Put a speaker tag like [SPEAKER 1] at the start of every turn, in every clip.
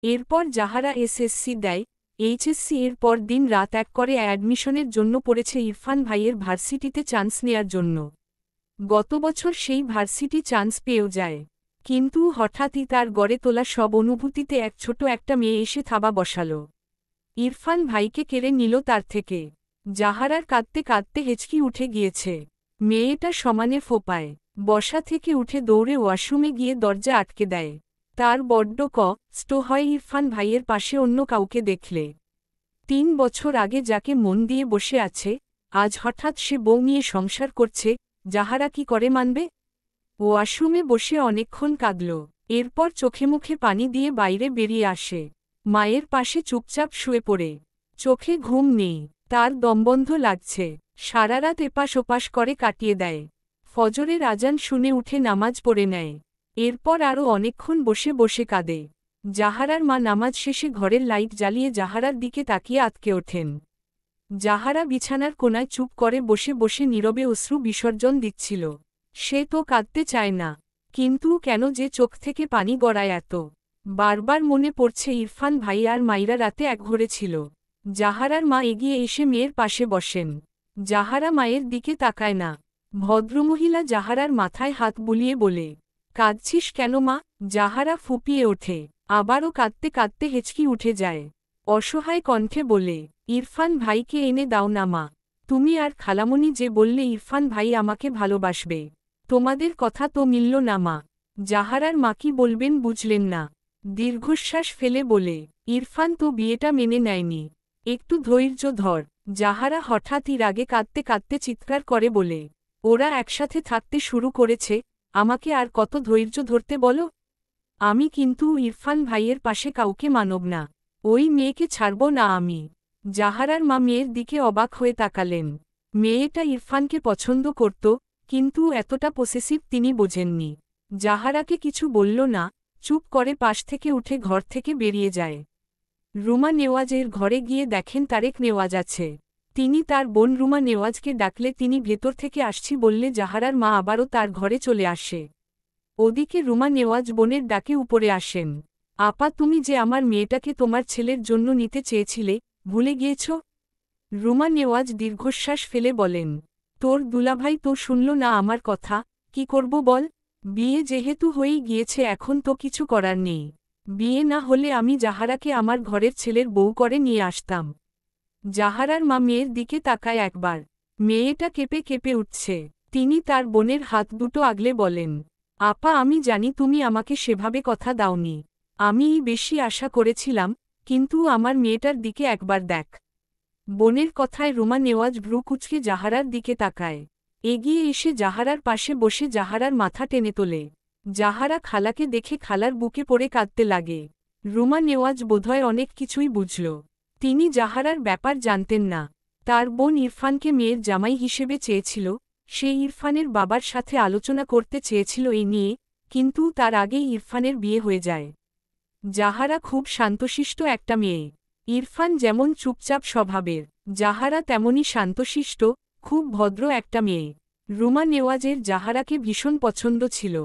[SPEAKER 1] এরপর যাহারা এসএসসি দেয়, এইচএসসি এর পর দিন রাত এক করে অ্যাডমিশনের জন্য পড়েছে ইরফান ভাইয়ের ভার্সিটিতে চান্স নেয়ার জন্য। গত বছর সেই ভার্সিটি চান্স পেয়েও যায়, কিন্তু হঠাৎই তার গড়ে তোলা সব অনুভূতিতে এক ছোট একটা মেয়ে এসে থাবা বসাল। ইরফান ভাইকে কেড়ে নিল তার থেকে। যাহারার কাঁদতে কাঁদতে হেঁচকি উঠে গিয়েছে। মেয়েটা সমানে ফোঁপায়। বসা থেকে উঠে দৌড়ে ওয়াশরুমে গিয়ে দরজা আটকে দেয়। তার বড্ড কষ্ট হয় ইরফান ভাইয়ের পাশে অন্য কাউকে দেখলে। ৩ বছর আগে যাকে মন দিয়ে বসে আছে, আজ হঠাৎ সে বউ নিয়ে সংসার করছে, যাহারা কি করে মানবে? ওয়াশরুমে বসে অনেকক্ষণ কাঁদল। এরপর চোখে মুখে পানি দিয়ে বাইরে বেরিয়ে আসে। মায়ের পাশে চুপচাপ শুয়ে পড়ে। চোখে ঘুম নেই, তার দমবন্ধ লাগছে। সারারাত এপাশ ওপাশ করে কাটিয়ে দেয়। ফজরের আজান শুনে উঠে নামাজ পড়ে নেয়। এরপর আরও অনেকক্ষণ বসে বসে কাঁদে। যাহারার মা নামাজ শেষে ঘরের লাইট জ্বালিয়ে যাহারার দিকে তাকিয়ে আঁতকে ওঠেন। যাহারা বিছানার কোনায় চুপ করে বসে বসে নীরবে অশ্রু বিসর্জন দিচ্ছিল। সে তো কাঁদতে চায় না, কিন্তু কেন যে চোখ থেকে পানি গড়ায় এত? বারবার মনে পড়ছে ইরফান ভাই আর মাইরা রাতে একঘরে ছিল। যাহারার মা এগিয়ে এসে মেয়ের পাশে বসেন। যাহারা মায়ের দিকে তাকায় না। ভদ্রমহিলা যাহারার মাথায় হাত বুলিয়ে বলে, কাঁদছিস কেন মা? যাহারা ফুপিয়ে ওঠে, আবারও কাঁদতে কাঁদতে হেঁচকি উঠে যায়। অসহায় কণ্ঠে বলে, ইরফান ভাইকে এনে দাও না মা। তুমি আর খালামণি যে বললে ইরফান ভাই আমাকে ভালোবাসবে, তোমাদের কথা তো মিলল না মা। যাহারার মা কি বলবেন বুঝলেন না। দীর্ঘশ্বাস ফেলে বলে, ইরফান তো বিয়েটা মেনে নেয়নি, একটু ধৈর্য ধর। যাহারা হঠাৎই রাগে কাঁদতে কাঁদতে চিৎকার করে বলে, ওরা একসাথে থাকতে শুরু করেছে, আমাকে আর কত ধৈর্য ধরতে বলো? আমি কিন্তু ইরফান ভাইয়ের পাশে কাউকে মানব না। ওই মেয়েকে ছাড়ব না আমি। যাহারার মা মেয়ের দিকে অবাক হয়ে তাকালেন। মেয়েটা ইরফানকে পছন্দ করত, কিন্তু এতটা পসেসিভ তিনি বোঝেননি। যাহারাকে কিছু বলল না, চুপ করে পাশ থেকে উঠে ঘর থেকে বেরিয়ে যায়। রুমা নেওয়াজের ঘরে গিয়ে দেখেন তারেক নেওয়াজ আছে। তিনি তার বোন রুমা নেওয়াজকে ডাকলে তিনি ভেতর থেকে আসছি বললে যাহারার মা আবারও তার ঘরে চলে আসে। ওদিকে রুমা নেওয়াজ বোনের ডাকে উপরে আসেন। আপা, তুমি যে আমার মেয়েটাকে তোমার ছেলের জন্য নিতে চেয়েছিলে, ভুলে গিয়েছ? রুমা নেওয়াজ দীর্ঘশ্বাস ফেলে বলেন, তোর দুলাভাই তো শুনল না আমার কথা, কি করব বল? বিয়ে যেহেতু হয়েই গিয়েছে এখন তো কিছু করার নেই। বিয়ে না হলে আমি যাহারাকে আমার ঘরের ছেলের বউ করে নিয়ে আসতাম। যাহারার মা মেয়ের দিকে তাকায় একবার। মেয়েটা কেঁপে কেঁপে উঠছে। তিনি তার বোনের হাত দুটো আগলে বলেন, আপা, আমি জানি তুমি আমাকে সেভাবে কথা দাওনি। আমিই বেশি আশা করেছিলাম, কিন্তু আমার মেয়েটার দিকে একবার দেখ। বোনের কথায় রুমা নেওয়াজ ভ্রু কুঁচকে যাহারার দিকে তাকায়। এগিয়ে এসে যাহারার পাশে বসে যাহারার মাথা টেনে তোলে। যাহারা খালাকে দেখে খালার বুকে পড়ে কাঁদতে লাগে। রুমা নেওয়াজ বোধহয় অনেক কিছুই বুঝল। তিনি যাহারার ব্যাপার জানতেন না। তার বোন ইরফানকে মেয়ের জামাই হিসেবে চেয়েছিল, সে ইরফানের বাবার সাথে আলোচনা করতে চেয়েছিল এই নিয়ে, কিন্তু তার আগেই ইরফানের বিয়ে হয়ে যায়। যাহারা খুব শান্তশিষ্ট একটা মেয়ে। ইরফান যেমন চুপচাপ স্বভাবের, যাহারা তেমনি শান্তশিষ্ট, খুব ভদ্র একটা মেয়ে। রুমা নেওয়াজের যাহারাকে ভীষণ পছন্দ ছিল।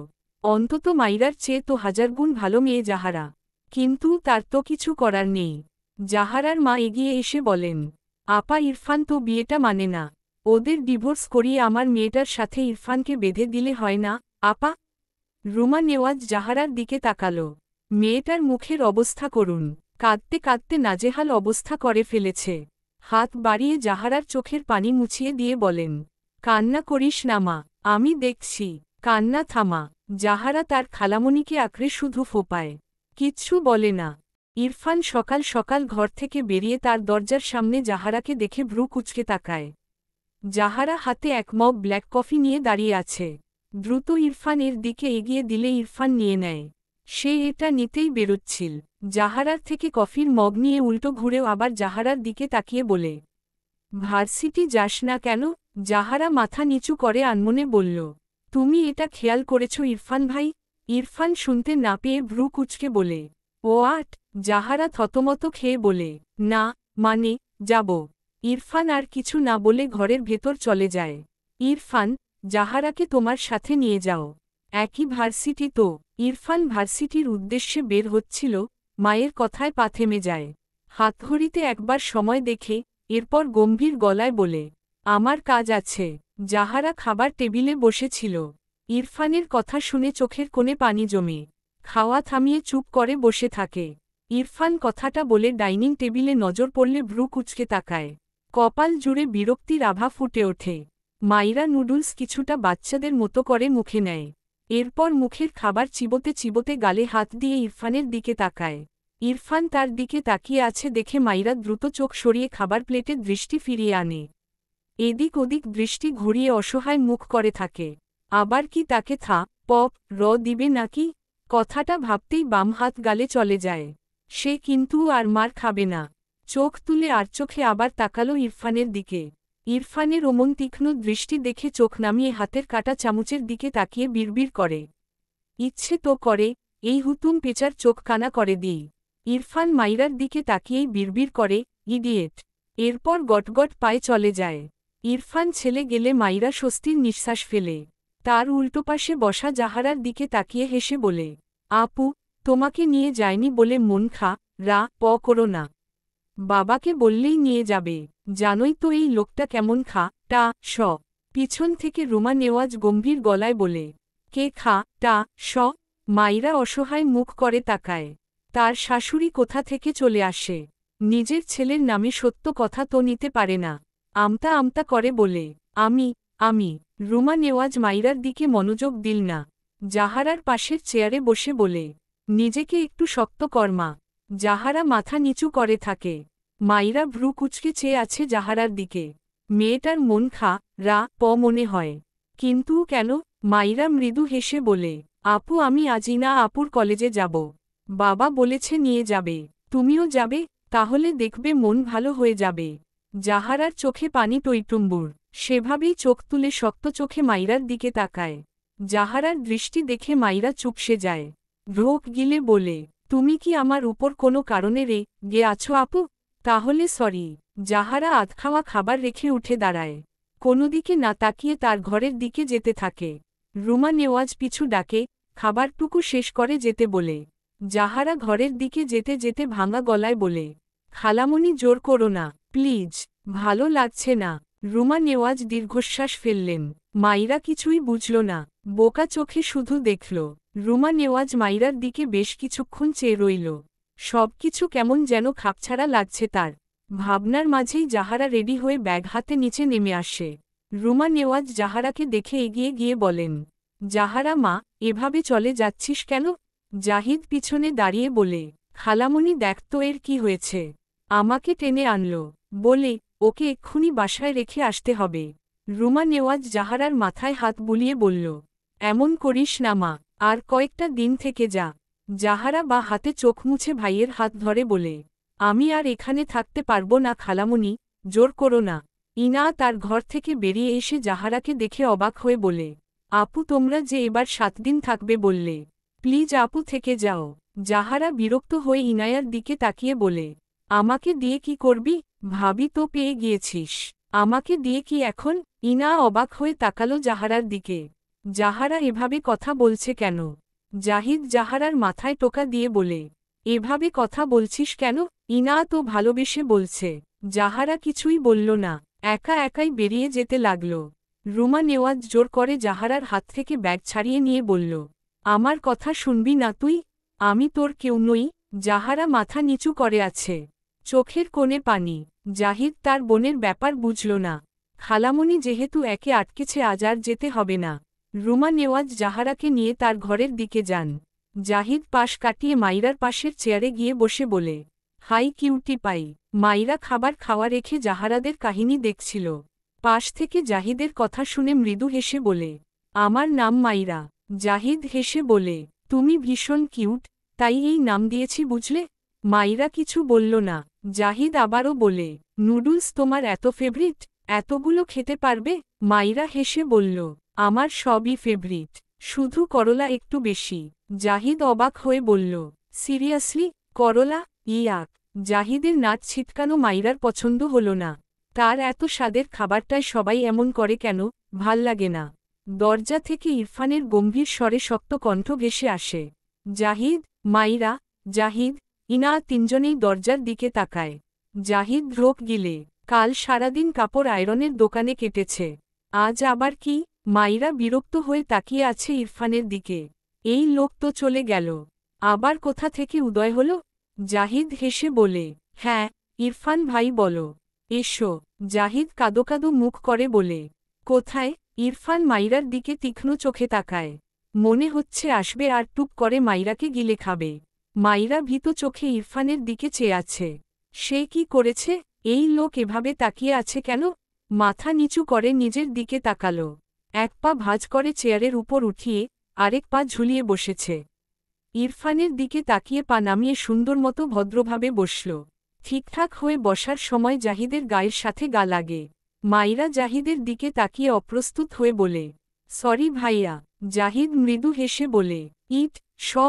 [SPEAKER 1] অন্তত মাইরার চেয়ে তো হাজারগুণ ভালো মেয়ে যাহারা। কিন্তু তার তো কিছু করার নেই। যাহারার মা এগিয়ে এসে বলেন, আপা, ইরফান তো বিয়েটা মানে না। ওদের ডিভোর্স করিয়ে আমার মেয়েটার সাথে ইরফানকে বেঁধে দিলে হয় না, আপা? রুমা নেওয়াজ যাহারার দিকে তাকাল। মেয়েটার মুখের অবস্থা করুন, কাঁদতে কাঁদতে নাজেহাল অবস্থা করে ফেলেছে। হাত বাড়িয়ে যাহারার চোখের পানি মুছিয়ে দিয়ে বলেন, কান্না করিস না মা, আমি দেখছি। কান্না থামা। যাহারা তার খালামণিকে আঁকড়ে শুধু ফোঁপায়, কিচ্ছু বলে না। ইরফান সকাল সকাল ঘর থেকে বেরিয়ে তার দরজার সামনে যাহারাকে দেখে ভ্রু কুঁচকে তাকায়। যাহারা হাতে এক মগ ব্ল্যাক কফি নিয়ে দাঁড়িয়ে আছে। দ্রুত ইরফান এর দিকে এগিয়ে দিলে ইরফান নিয়ে নেয়। সে এটা নিতেই বেরোচ্ছিল, যাহারার থেকে কফির মগ নিয়ে উল্টো ঘুরেও আবার যাহারার দিকে তাকিয়ে বলে, ভার্সিটি যাস না কেন? যাহারা মাথা নিচু করে আনমনে বলল, তুমি এটা খেয়াল করেছ ইরফান ভাই? ইরফান শুনতে না পেয়ে ভ্রু কুঁচকে বলে, ও আট। যাহারা থতমত খেয়ে বলে, না, মানে, যাব। ইরফান আর কিছু না বলে ঘরের ভেতর চলে যায়। ইরফান, যাহারাকে তোমার সাথে নিয়ে যাও। একই ভার্সিটি তো। ইরফান ভার্সিটির উদ্দেশ্যে বের হচ্ছিল, মায়ের কথায় পা থেমে যায়। হাতঘড়িতে একবার সময় দেখে, এরপর গম্ভীর গলায় বলে, আমার কাজ আছে। জাহারা খাবার টেবিলে বসেছিল। ইরফানের কথা শুনে চোখের কোণে পানি জমে। খাওয়া থামিয়ে চুপ করে বসে থাকে। ইরফান কথাটা বলে ডাইনিং টেবিলে নজর পড়লে ভ্রু কুঁচকে তাকায়। কপাল জুড়ে বিরক্তির আভা ফুটে ওঠে। মাইরা নুডলস কিছুটা বাচ্চাদের মতো করে মুখে নেয়। এরপর মুখের খাবার চিবোতে চিবোতে গালে হাত দিয়ে ইরফানের দিকে তাকায়। ইরফান তার দিকে তাকিয়ে আছে দেখে মাইরা দ্রুত চোখ সরিয়ে খাবার প্লেটে দৃষ্টি ফিরিয়ে আনে। এদিক ওদিক দৃষ্টি ঘুরিয়ে অসহায় মুখ করে থাকে। আবার কি তাকে থা পপ দিবে নাকি? কথাটা ভাবতেই বাম হাত গালে চলে যায়। সে কিন্তু আর মার খাবে না। চোখ তুলে আর চোখে আবার তাকালো ইরফানের দিকে। ইরফানের অমন তীক্ষ্ণ দৃষ্টি দেখে চোখ নামিয়ে হাতের কাটা চামচের দিকে তাকিয়ে বিড়বিড় করে, ইচ্ছে তো করে এই হুতুম পেঁচার চোখ কানা করে দিই। ইরফান মাইরার দিকে তাকিয়েই বিড়বিড় করে, ইডিয়েট। এরপর গটগট পায়ে চলে যায়। ইরফান ছেলে গেলে মাইরা স্বস্তির নিঃশ্বাস ফেলে। তার উল্টোপাশে বসা জাহারার দিকে তাকিয়ে হেসে বলে, আপু, তোমাকে নিয়ে যায়নি বলে মন করো না। বাবাকে বললেই নিয়ে যাবে। জানোই তো এই লোকটা কেমন পিছন থেকে রুমা নেওয়াজ গম্ভীর গলায় বলে, কে মাইরা অসহায় মুখ করে তাকায়। তার শাশুড়ি কোথা থেকে চলে আসে। নিজের ছেলের নামে সত্য কথা তো নিতে পারে না। আমতা আমতা করে বলে, আমি রুমা নেওয়াজ মাইরার দিকে মনোযোগ দিল না। জাহারার পাশের চেয়ারে বসে বলে, নিজেকে একটু শক্ত কর্মা। জাহারা মাথা নিচু করে থাকে। মাইরা ভ্রু কুচকে চেয়ে আছে জাহারার দিকে। মেয়েটার মন মনে হয়। কিন্তু কেন? মাইরা মৃদু হেসে বলে, আপু, আমি আজই না আপুর কলেজে যাব। বাবা বলেছে নিয়ে যাবে। তুমিও যাবে? তাহলে দেখবে মন ভালো হয়ে যাবে। জাহারার চোখে পানি টইটুম্বুর। সেভাবেই চোখ তুলে শক্ত চোখে মাইরার দিকে তাকায়। জাহারার দৃষ্টি দেখে মাইরা চুপসে যায়। ঢোক গিলে বলে, তুমি কি আমার উপর কোনো কারণে গে আছো আপু? তাহলে সরি। জাহারা আধখাওয়া খাবার রেখে উঠে দাঁড়ায়। কোনো দিকে না তাকিয়ে তার ঘরের দিকে যেতে থাকে। রুমা নেওয়াজ পিছু ডাকে, খাবারটুকু শেষ করে যেতে বলে। জাহারা ঘরের দিকে যেতে যেতে ভাঙা গলায় বলে, খালামণি, জোর করো না প্লিজ, ভালো লাগছে না। রুমা নেওয়াজ দীর্ঘশ্বাস ফেললেন। মাইরা কিছুই বুঝল না, বোকা চোখে শুধু দেখল। রুমা নেওয়াজ মাইরার দিকে বেশ কিছুক্ষণ চেয়ে রইল। সবকিছু কেমন যেন খাপছাড়া লাগছে তার। ভাবনার মাঝেই জাহারা রেডি হয়ে ব্যাগ হাতে নিচে নেমে আসে। রুমা নেওয়াজ জাহারাকে দেখে এগিয়ে গিয়ে বলেন, জাহারা মা, এভাবে চলে যাচ্ছিস কেন? জাহিদ পিছনে দাঁড়িয়ে বলে, খালামণি, দেখ তো এর কি হয়েছে। আমাকে টেনে আনল বলে ওকে এক্ষুনি বাসায় রেখে আসতে হবে। রুমা নেওয়াজ জাহারার মাথায় হাত বুলিয়ে বলল, এমন করিস না মা, আর কয়েকটা দিন থেকে যা। জাহারা বা হাতে চোখ মুছে ভাইয়ের হাত ধরে বলে, আমি আর এখানে থাকতে পারবো না খালামণি, জোর করো না। ইনা তার ঘর থেকে বেরিয়ে এসে জাহারাকে দেখে অবাক হয়ে বলে, আপু, তোমরা যে এবার 7 দিন থাকবে বললে, প্লিজ আপু থেকে যাও। জাহারা বিরক্ত হয়ে ইনায়ার দিকে তাকিয়ে বলে, আমাকে দিয়ে কি করবি? ভাবি তো পেয়ে গিয়েছিস, আমাকে দিয়ে কি এখন? ইনা অবাক হয়ে তাকালো জাহারার দিকে। জাহারা এভাবে কথা বলছে কেন? জাহিদ জাহারার মাথায় টোকা দিয়ে বলে, এভাবে কথা বলছিস কেন? ইনা তো ভালোবেসে বলছে। জাহারা কিছুই বলল না, একা একাই বেরিয়ে যেতে লাগল। রুমা নেওয়াজ জোর করে জাহারার হাত থেকে ব্যাগ ছাড়িয়ে নিয়ে বলল, আমার কথা শুনবি না তুই? আমি তোর কেউ নই। জাহারা মাথা নিচু করে আছে, চোখের কোণে পানি। জাহিদ তার বোনের ব্যাপার বুঝল না। খালামণি যেহেতু একে আটকেছে, আজ আর যেতে হবে না। রুমা নেওয়াজ জাহারাকে নিয়ে তার ঘরের দিকে যান। জাহিদ পাশ কাটিয়ে মাইরার পাশের চেয়ারে গিয়ে বসে বলে, হাই কিউটি পাই। মাইরা খাবার খাওয়া রেখে জাহারাদের কাহিনী দেখছিল। পাশ থেকে জাহিদের কথা শুনে মৃদু হেসে বলে, আমার নাম মাইরা। জাহিদ হেসে বলে, তুমি ভীষণ কিউট, তাই এই নাম দিয়েছি বুঝলে। মাইরা কিছু বলল না। জাহিদ আবারও বলে, নুডলস তোমার এত ফেভারিট? এতগুলো খেতে পারবে? মাইরা হেসে বলল, আমার সবই ফেভারিট, শুধু করলা একটু বেশি। জাহিদ অবাক হয়ে বলল, সিরিয়াসলি? করলা? ইয়াক। জাহিদের নাক ছিটকানো মাইরার পছন্দ হল না। তার এত স্বাদের খাবারটায় সবাই এমন করে কেন? ভাল লাগে না। দরজা থেকে ইরফানের গম্ভীর স্বরে শক্ত কণ্ঠ ভেসে আসে, জাহিদ। মাইরা। জাহিদ ইনা তিনজনেই দরজার দিকে তাকায়। জাহিদ ঢোক গিলে, কাল সারাদিন কাপড় আয়রনের দোকানে কেটেছে, আজ আবার কি? মাইরা বিরক্ত হয়ে তাকিয়ে আছে ইরফানের দিকে। এই লোক তো চলে গেল, আবার কোথা থেকে উদয় হল? জাহিদ হেসে বলে, হ্যাঁ, ইরফান ভাই বলো। এসো। জাহিদ কাদো কাদো মুখ করে বলে, কোথায়? ইরফান মাইরার দিকে তীক্ষ্ণ চোখে তাকায়। মনে হচ্ছে আসবে আর টুক করে মাইরাকে গিলে খাবে। মাইরা ভীত চোখে ইরফানের দিকে চেয়ে আছে। সে কি করেছে? এই লোক এভাবে তাকিয়ে আছে কেন? মাথা নিচু করে নিজের দিকে তাকালো। এক পা ভাঁজ করে চেয়ারের উপর উঠিয়ে আরেক পা ঝুলিয়ে বসেছে। ইরফানের দিকে তাকিয়ে পা নামিয়ে সুন্দরমতো ভদ্রভাবে বসল। ঠিকঠাক হয়ে বসার সময় জাহিদের গায়ের সাথে গা লাগে। মাইরা জাহিদের দিকে তাকিয়ে অপ্রস্তুত হয়ে বলে, সরি ভাইয়া। জাহিদ মৃদু হেসে বলে, ইট,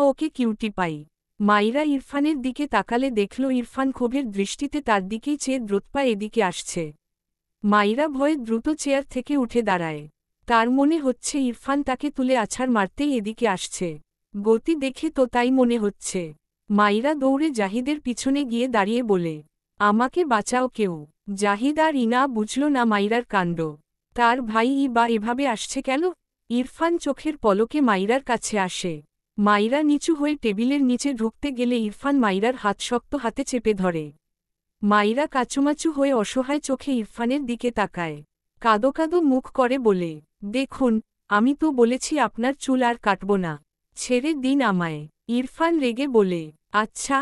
[SPEAKER 1] ওকে কিউটি পাই। মাইরা ইরফানের দিকে তাকালে দেখল ইরফান ক্ষোভের দৃষ্টিতে তার দিকেই চেয়ে দ্রুতপা এদিকে আসছে। মাইরা ভয়ে দ্রুত চেয়ার থেকে উঠে দাঁড়ায়। তার মনে হচ্ছে ইরফান তাকে তুলে আছাড় মারতেই এদিকে আসছে। গতি দেখে তো তাই মনে হচ্ছে। মাইরা দৌড়ে জাহিদের পিছনে গিয়ে দাঁড়িয়ে বলে, আমাকে বাঁচাও কেউ। জাহিদ আর ইনা বুঝল না মাইরার কাণ্ড। তার ভাই বা এভাবে আসছে কেন? ইরফান চোখের পলকে মাইরার কাছে আসে। মাইরা নিচু হয়ে টেবিলের নিচে ঢুকতে গেলে ইরফান মাইরার হাত শক্ত হাতে চেপে ধরে। মাইরা কাচুমাচু হয়ে অসহায় চোখে ইরফানের দিকে তাকায়। কাদো কাদো মুখ করে বলে, দেখুন, আমি তো বলেছি আপনার চুল আর কাটব না, ছেড়ে দিন আমায়। ইরফান রেগে বলে, আচ্ছা।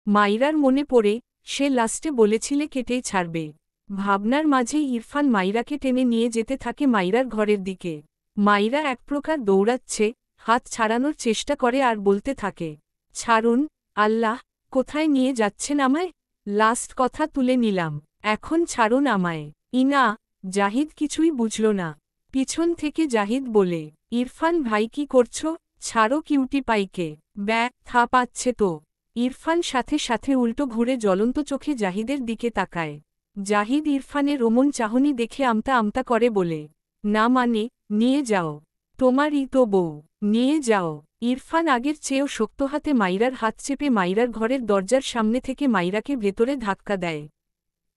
[SPEAKER 1] মাইরার মনে পড়ে সে লাস্টে বলেছিলে কেটেই ছাড়বে। ভাবনার মাঝেই ইরফান মাইরাকে টেনে নিয়ে যেতে থাকে মাইরার ঘরের দিকে। মাইরা এক প্রকার দৌড়াচ্ছে, হাত ছাড়ানোর চেষ্টা করে আর বলতে থাকে, ছাড়ুন, আল্লাহ, কোথায় নিয়ে যাচ্ছেন আমায়? লাস্ট কথা তুলে নিলাম, এখন ছাড়ুন আমায়। ইনা। জাহিদ কিছুই বুঝল না। পিছন থেকে জাহিদ বলে, ইরফান ভাই কি করছো? ছাড়ো কিউটি পাইকে। থা পাচ্ছে তো। ইরফান সাথে সাথে উল্টো ঘুরে জ্বলন্ত চোখে জাহিদের দিকে তাকায়। জাহিদ ইরফানের ওমন চাহনি দেখে আমতা আমতা করে বলে, না মানে, নিয়ে যাও। তোমারই তো বউ, নিয়ে যাও। ইরফান আগের চেয়েও শক্ত হাতে মাইরার হাত চেপে মাইরার ঘরের দরজার সামনে থেকে মাইরাকে ভেতরে ধাক্কা দেয়।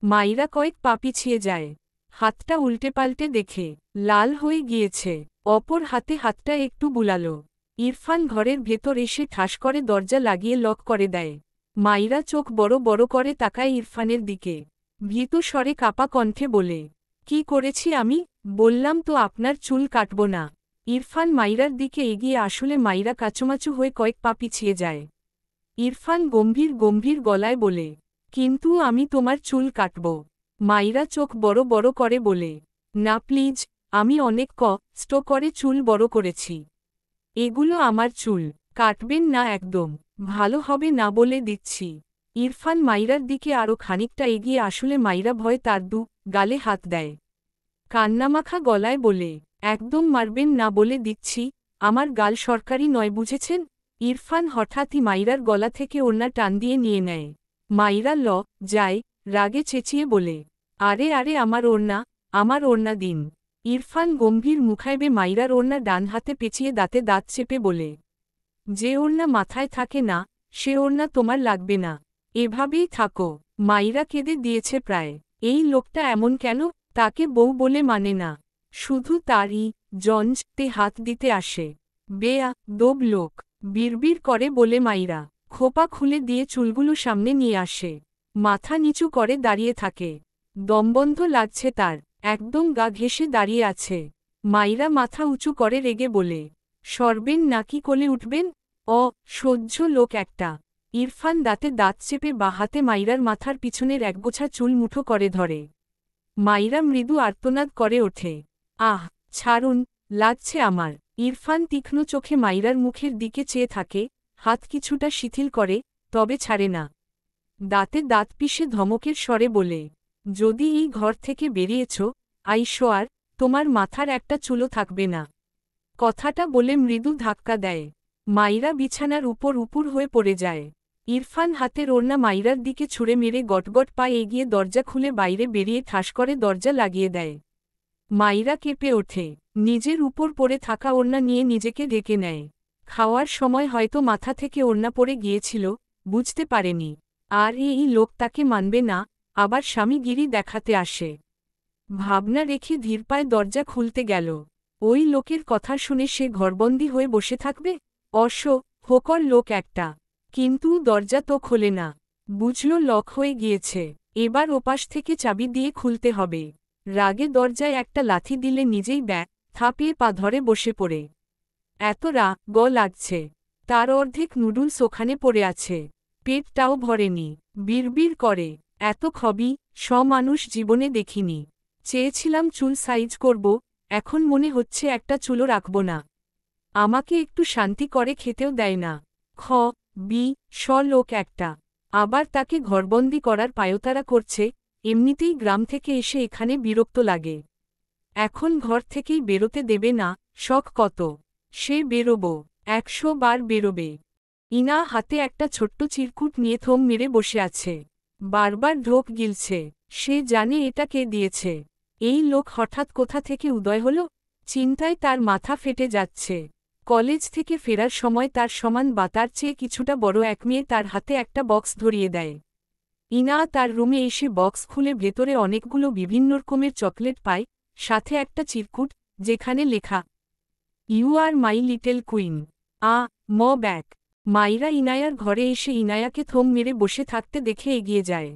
[SPEAKER 1] মাইরা কয়েক পা পিছিয়ে যায়। হাতটা উল্টে পাল্টে দেখে লাল হয়ে গিয়েছে। অপর হাতে হাতটা একটু বুলালো। ইরফান ঘরের ভেতর এসে ঠাস করে দরজা লাগিয়ে লক করে দেয়। মাইরা চোখ বড় বড় করে তাকায় ইরফানের দিকে। ভীত স্বরে কাপা কণ্ঠে বলে, কি করেছি আমি? বললাম তো আপনার চুল কাটব না। ইরফান মাইরার দিকে এগিয়ে আসলে মাইরা কাচুমাচু হয়ে কয়েক পা পিছিয়ে যায়। ইরফান গম্ভীর গম্ভীর গলায় বলে, কিন্তু আমি তোমার চুল কাটব। মাইরা চোখ বড় বড় করে বলে, না প্লিজ, আমি অনেক কষ্ট করে চুল বড় করেছি। এগুলো আমার চুল, কাটবেন না একদম, ভালো হবে না বলে দিচ্ছি। ইরফান মাইরার দিকে আরও খানিকটা এগিয়ে আসলে মাইরা ভয়ে তার গালে হাত দেয়। কান্নামাখা গলায় বলে, একদম মারবেন না বলে দিচ্ছি, আমার গাল সরকারি নয় বুঝেছেন? ইরফান হঠাৎই মাইরার গলা থেকে ওড়না টান দিয়ে নিয়ে নেয়। মাইরা যায়, রাগে চেঁচিয়ে বলে, আরে আরে আমার ওড়না দিন। ইরফান গম্ভীর মুখাইবে মাইরার ওড়না ডান হাতে পেঁচিয়ে দাঁতে দাঁত চেপে বলে, যে ওড়না মাথায় থাকে না, সে ওড়না তোমার লাগবে না, এভাবেই থাকো। মাইরা কেঁদে দিয়েছে প্রায়। এই লোকটা এমন কেন? তাকে বউ বলে মানে না, শুধু তারই জঞ্জতে হাত দিতে আসে। দোব লোক, বিড়বিড় করে বলে মাইরা খোপা খুলে দিয়ে চুলগুলো সামনে নিয়ে আসে। মাথা নিচু করে দাঁড়িয়ে থাকে। দমবন্ধ লাগছে তার, একদম গা ঘেঁষে দাঁড়িয়ে আছে। মাইরা মাথা উঁচু করে রেগে বলে, সরবেন নাকি কোলে উঠবেন? সহ্য লোক একটা। ইরফান দাঁতে দাঁত চেপে বা হাতে মাইরার মাথার পিছনের একগোছা চুল মুঠো করে ধরে। মাইরা মৃদু আর্তনাদ করে ওঠে, আহ, ছাড়ুন, লাগছে আমার। ইরফান তীক্ষ্ণ চোখে মাইরার মুখের দিকে চেয়ে থাকে, হাত কিছুটা শিথিল করে, তবে ছাড়ে না। দাঁতে দাঁত পিষে ধমকের স্বরে বলে, যদি এই ঘর থেকে বেরিয়েছ, আর তোমার মাথার একটা চুলও থাকবে না। কথাটা বলে মৃদু ধাক্কা দেয়। মাইরা বিছানার উপর উপুর হয়ে পড়ে যায়। ইরফান হাতের ওড়না মাইরার দিকে ছুঁড়ে মেরে গটগট পা এগিয়ে দরজা খুলে বাইরে বেরিয়ে ঠাস করে দরজা লাগিয়ে দেয়। মাইরা কেঁপে ওঠে। নিজের উপর পড়ে থাকা ওড়না নিয়ে নিজেকে ঢেকে নেয়। খাওয়ার সময় হয়তো মাথা থেকে ওড়না পড়ে গিয়েছিল, বুঝতে পারেনি। আর এই লোক তাকে মানবে না, আবার স্বামীগিরি দেখাতে আসে। ভাবনা রেখে ধীর পায়ে দরজা খুলতে গেল। ওই লোকের কথা শুনে সে ঘরবন্দি হয়ে বসে থাকবে? হোকর লোক একটা। কিন্তু দরজা তো খোলে না। বুঝল লক হয়ে গিয়েছে, এবার ওপাশ থেকে চাবি দিয়ে খুলতে হবে। রাগে দরজায় একটা লাথি দিলে নিজেই থাপিয়ে পা ধরে বসে পড়ে। এত রাগ লাগছে। তার অর্ধেক নুডলস ওখানে পড়ে আছে, পেটটাও ভরেনি। বিড়বিড় করে, এত খবি মানুষ জীবনে দেখিনি। চেয়েছিলাম চুল সাইজ করব, এখন মনে হচ্ছে একটা চুলও রাখব না। আমাকে একটু শান্তি করে খেতেও দেয় না। লোক একটা। আবার তাকে ঘরবন্দি করার পায়তারা করছে। এমনিতেই গ্রাম থেকে এসে এখানে বিরক্ত লাগে। এখন ঘর থেকেই বেরোতে দেবে না। শখ কত, সে বেরোব, 100 বার বেরোবে। ইনা হাতে একটা ছোট্ট চিরকুট নিয়ে থম মেরে বসে আছে। বারবার ঢোক গিলছে। সে জানে এটা কে দিয়েছে। এই লোক হঠাৎ কোথা থেকে উদয় হল? চিন্তায় তার মাথা ফেটে যাচ্ছে। কলেজ থেকে ফেরার সময় তার সমান বা তার চেয়ে কিছুটা বড় এক মেয়ে তার হাতে একটা বক্স ধরিয়ে দেয়। ইনা তার রুমে এসে বক্স খুলে ভেতরে অনেকগুলো বিভিন্ন রকমের চকলেট পায়, সাথে একটা চিরকুট, যেখানে লেখা, you are my little queen, back. Myra ইনায়ার ঘরে এসে ইনায়াকে থম মেরে বসে থাকতে দেখে এগিয়ে যায়।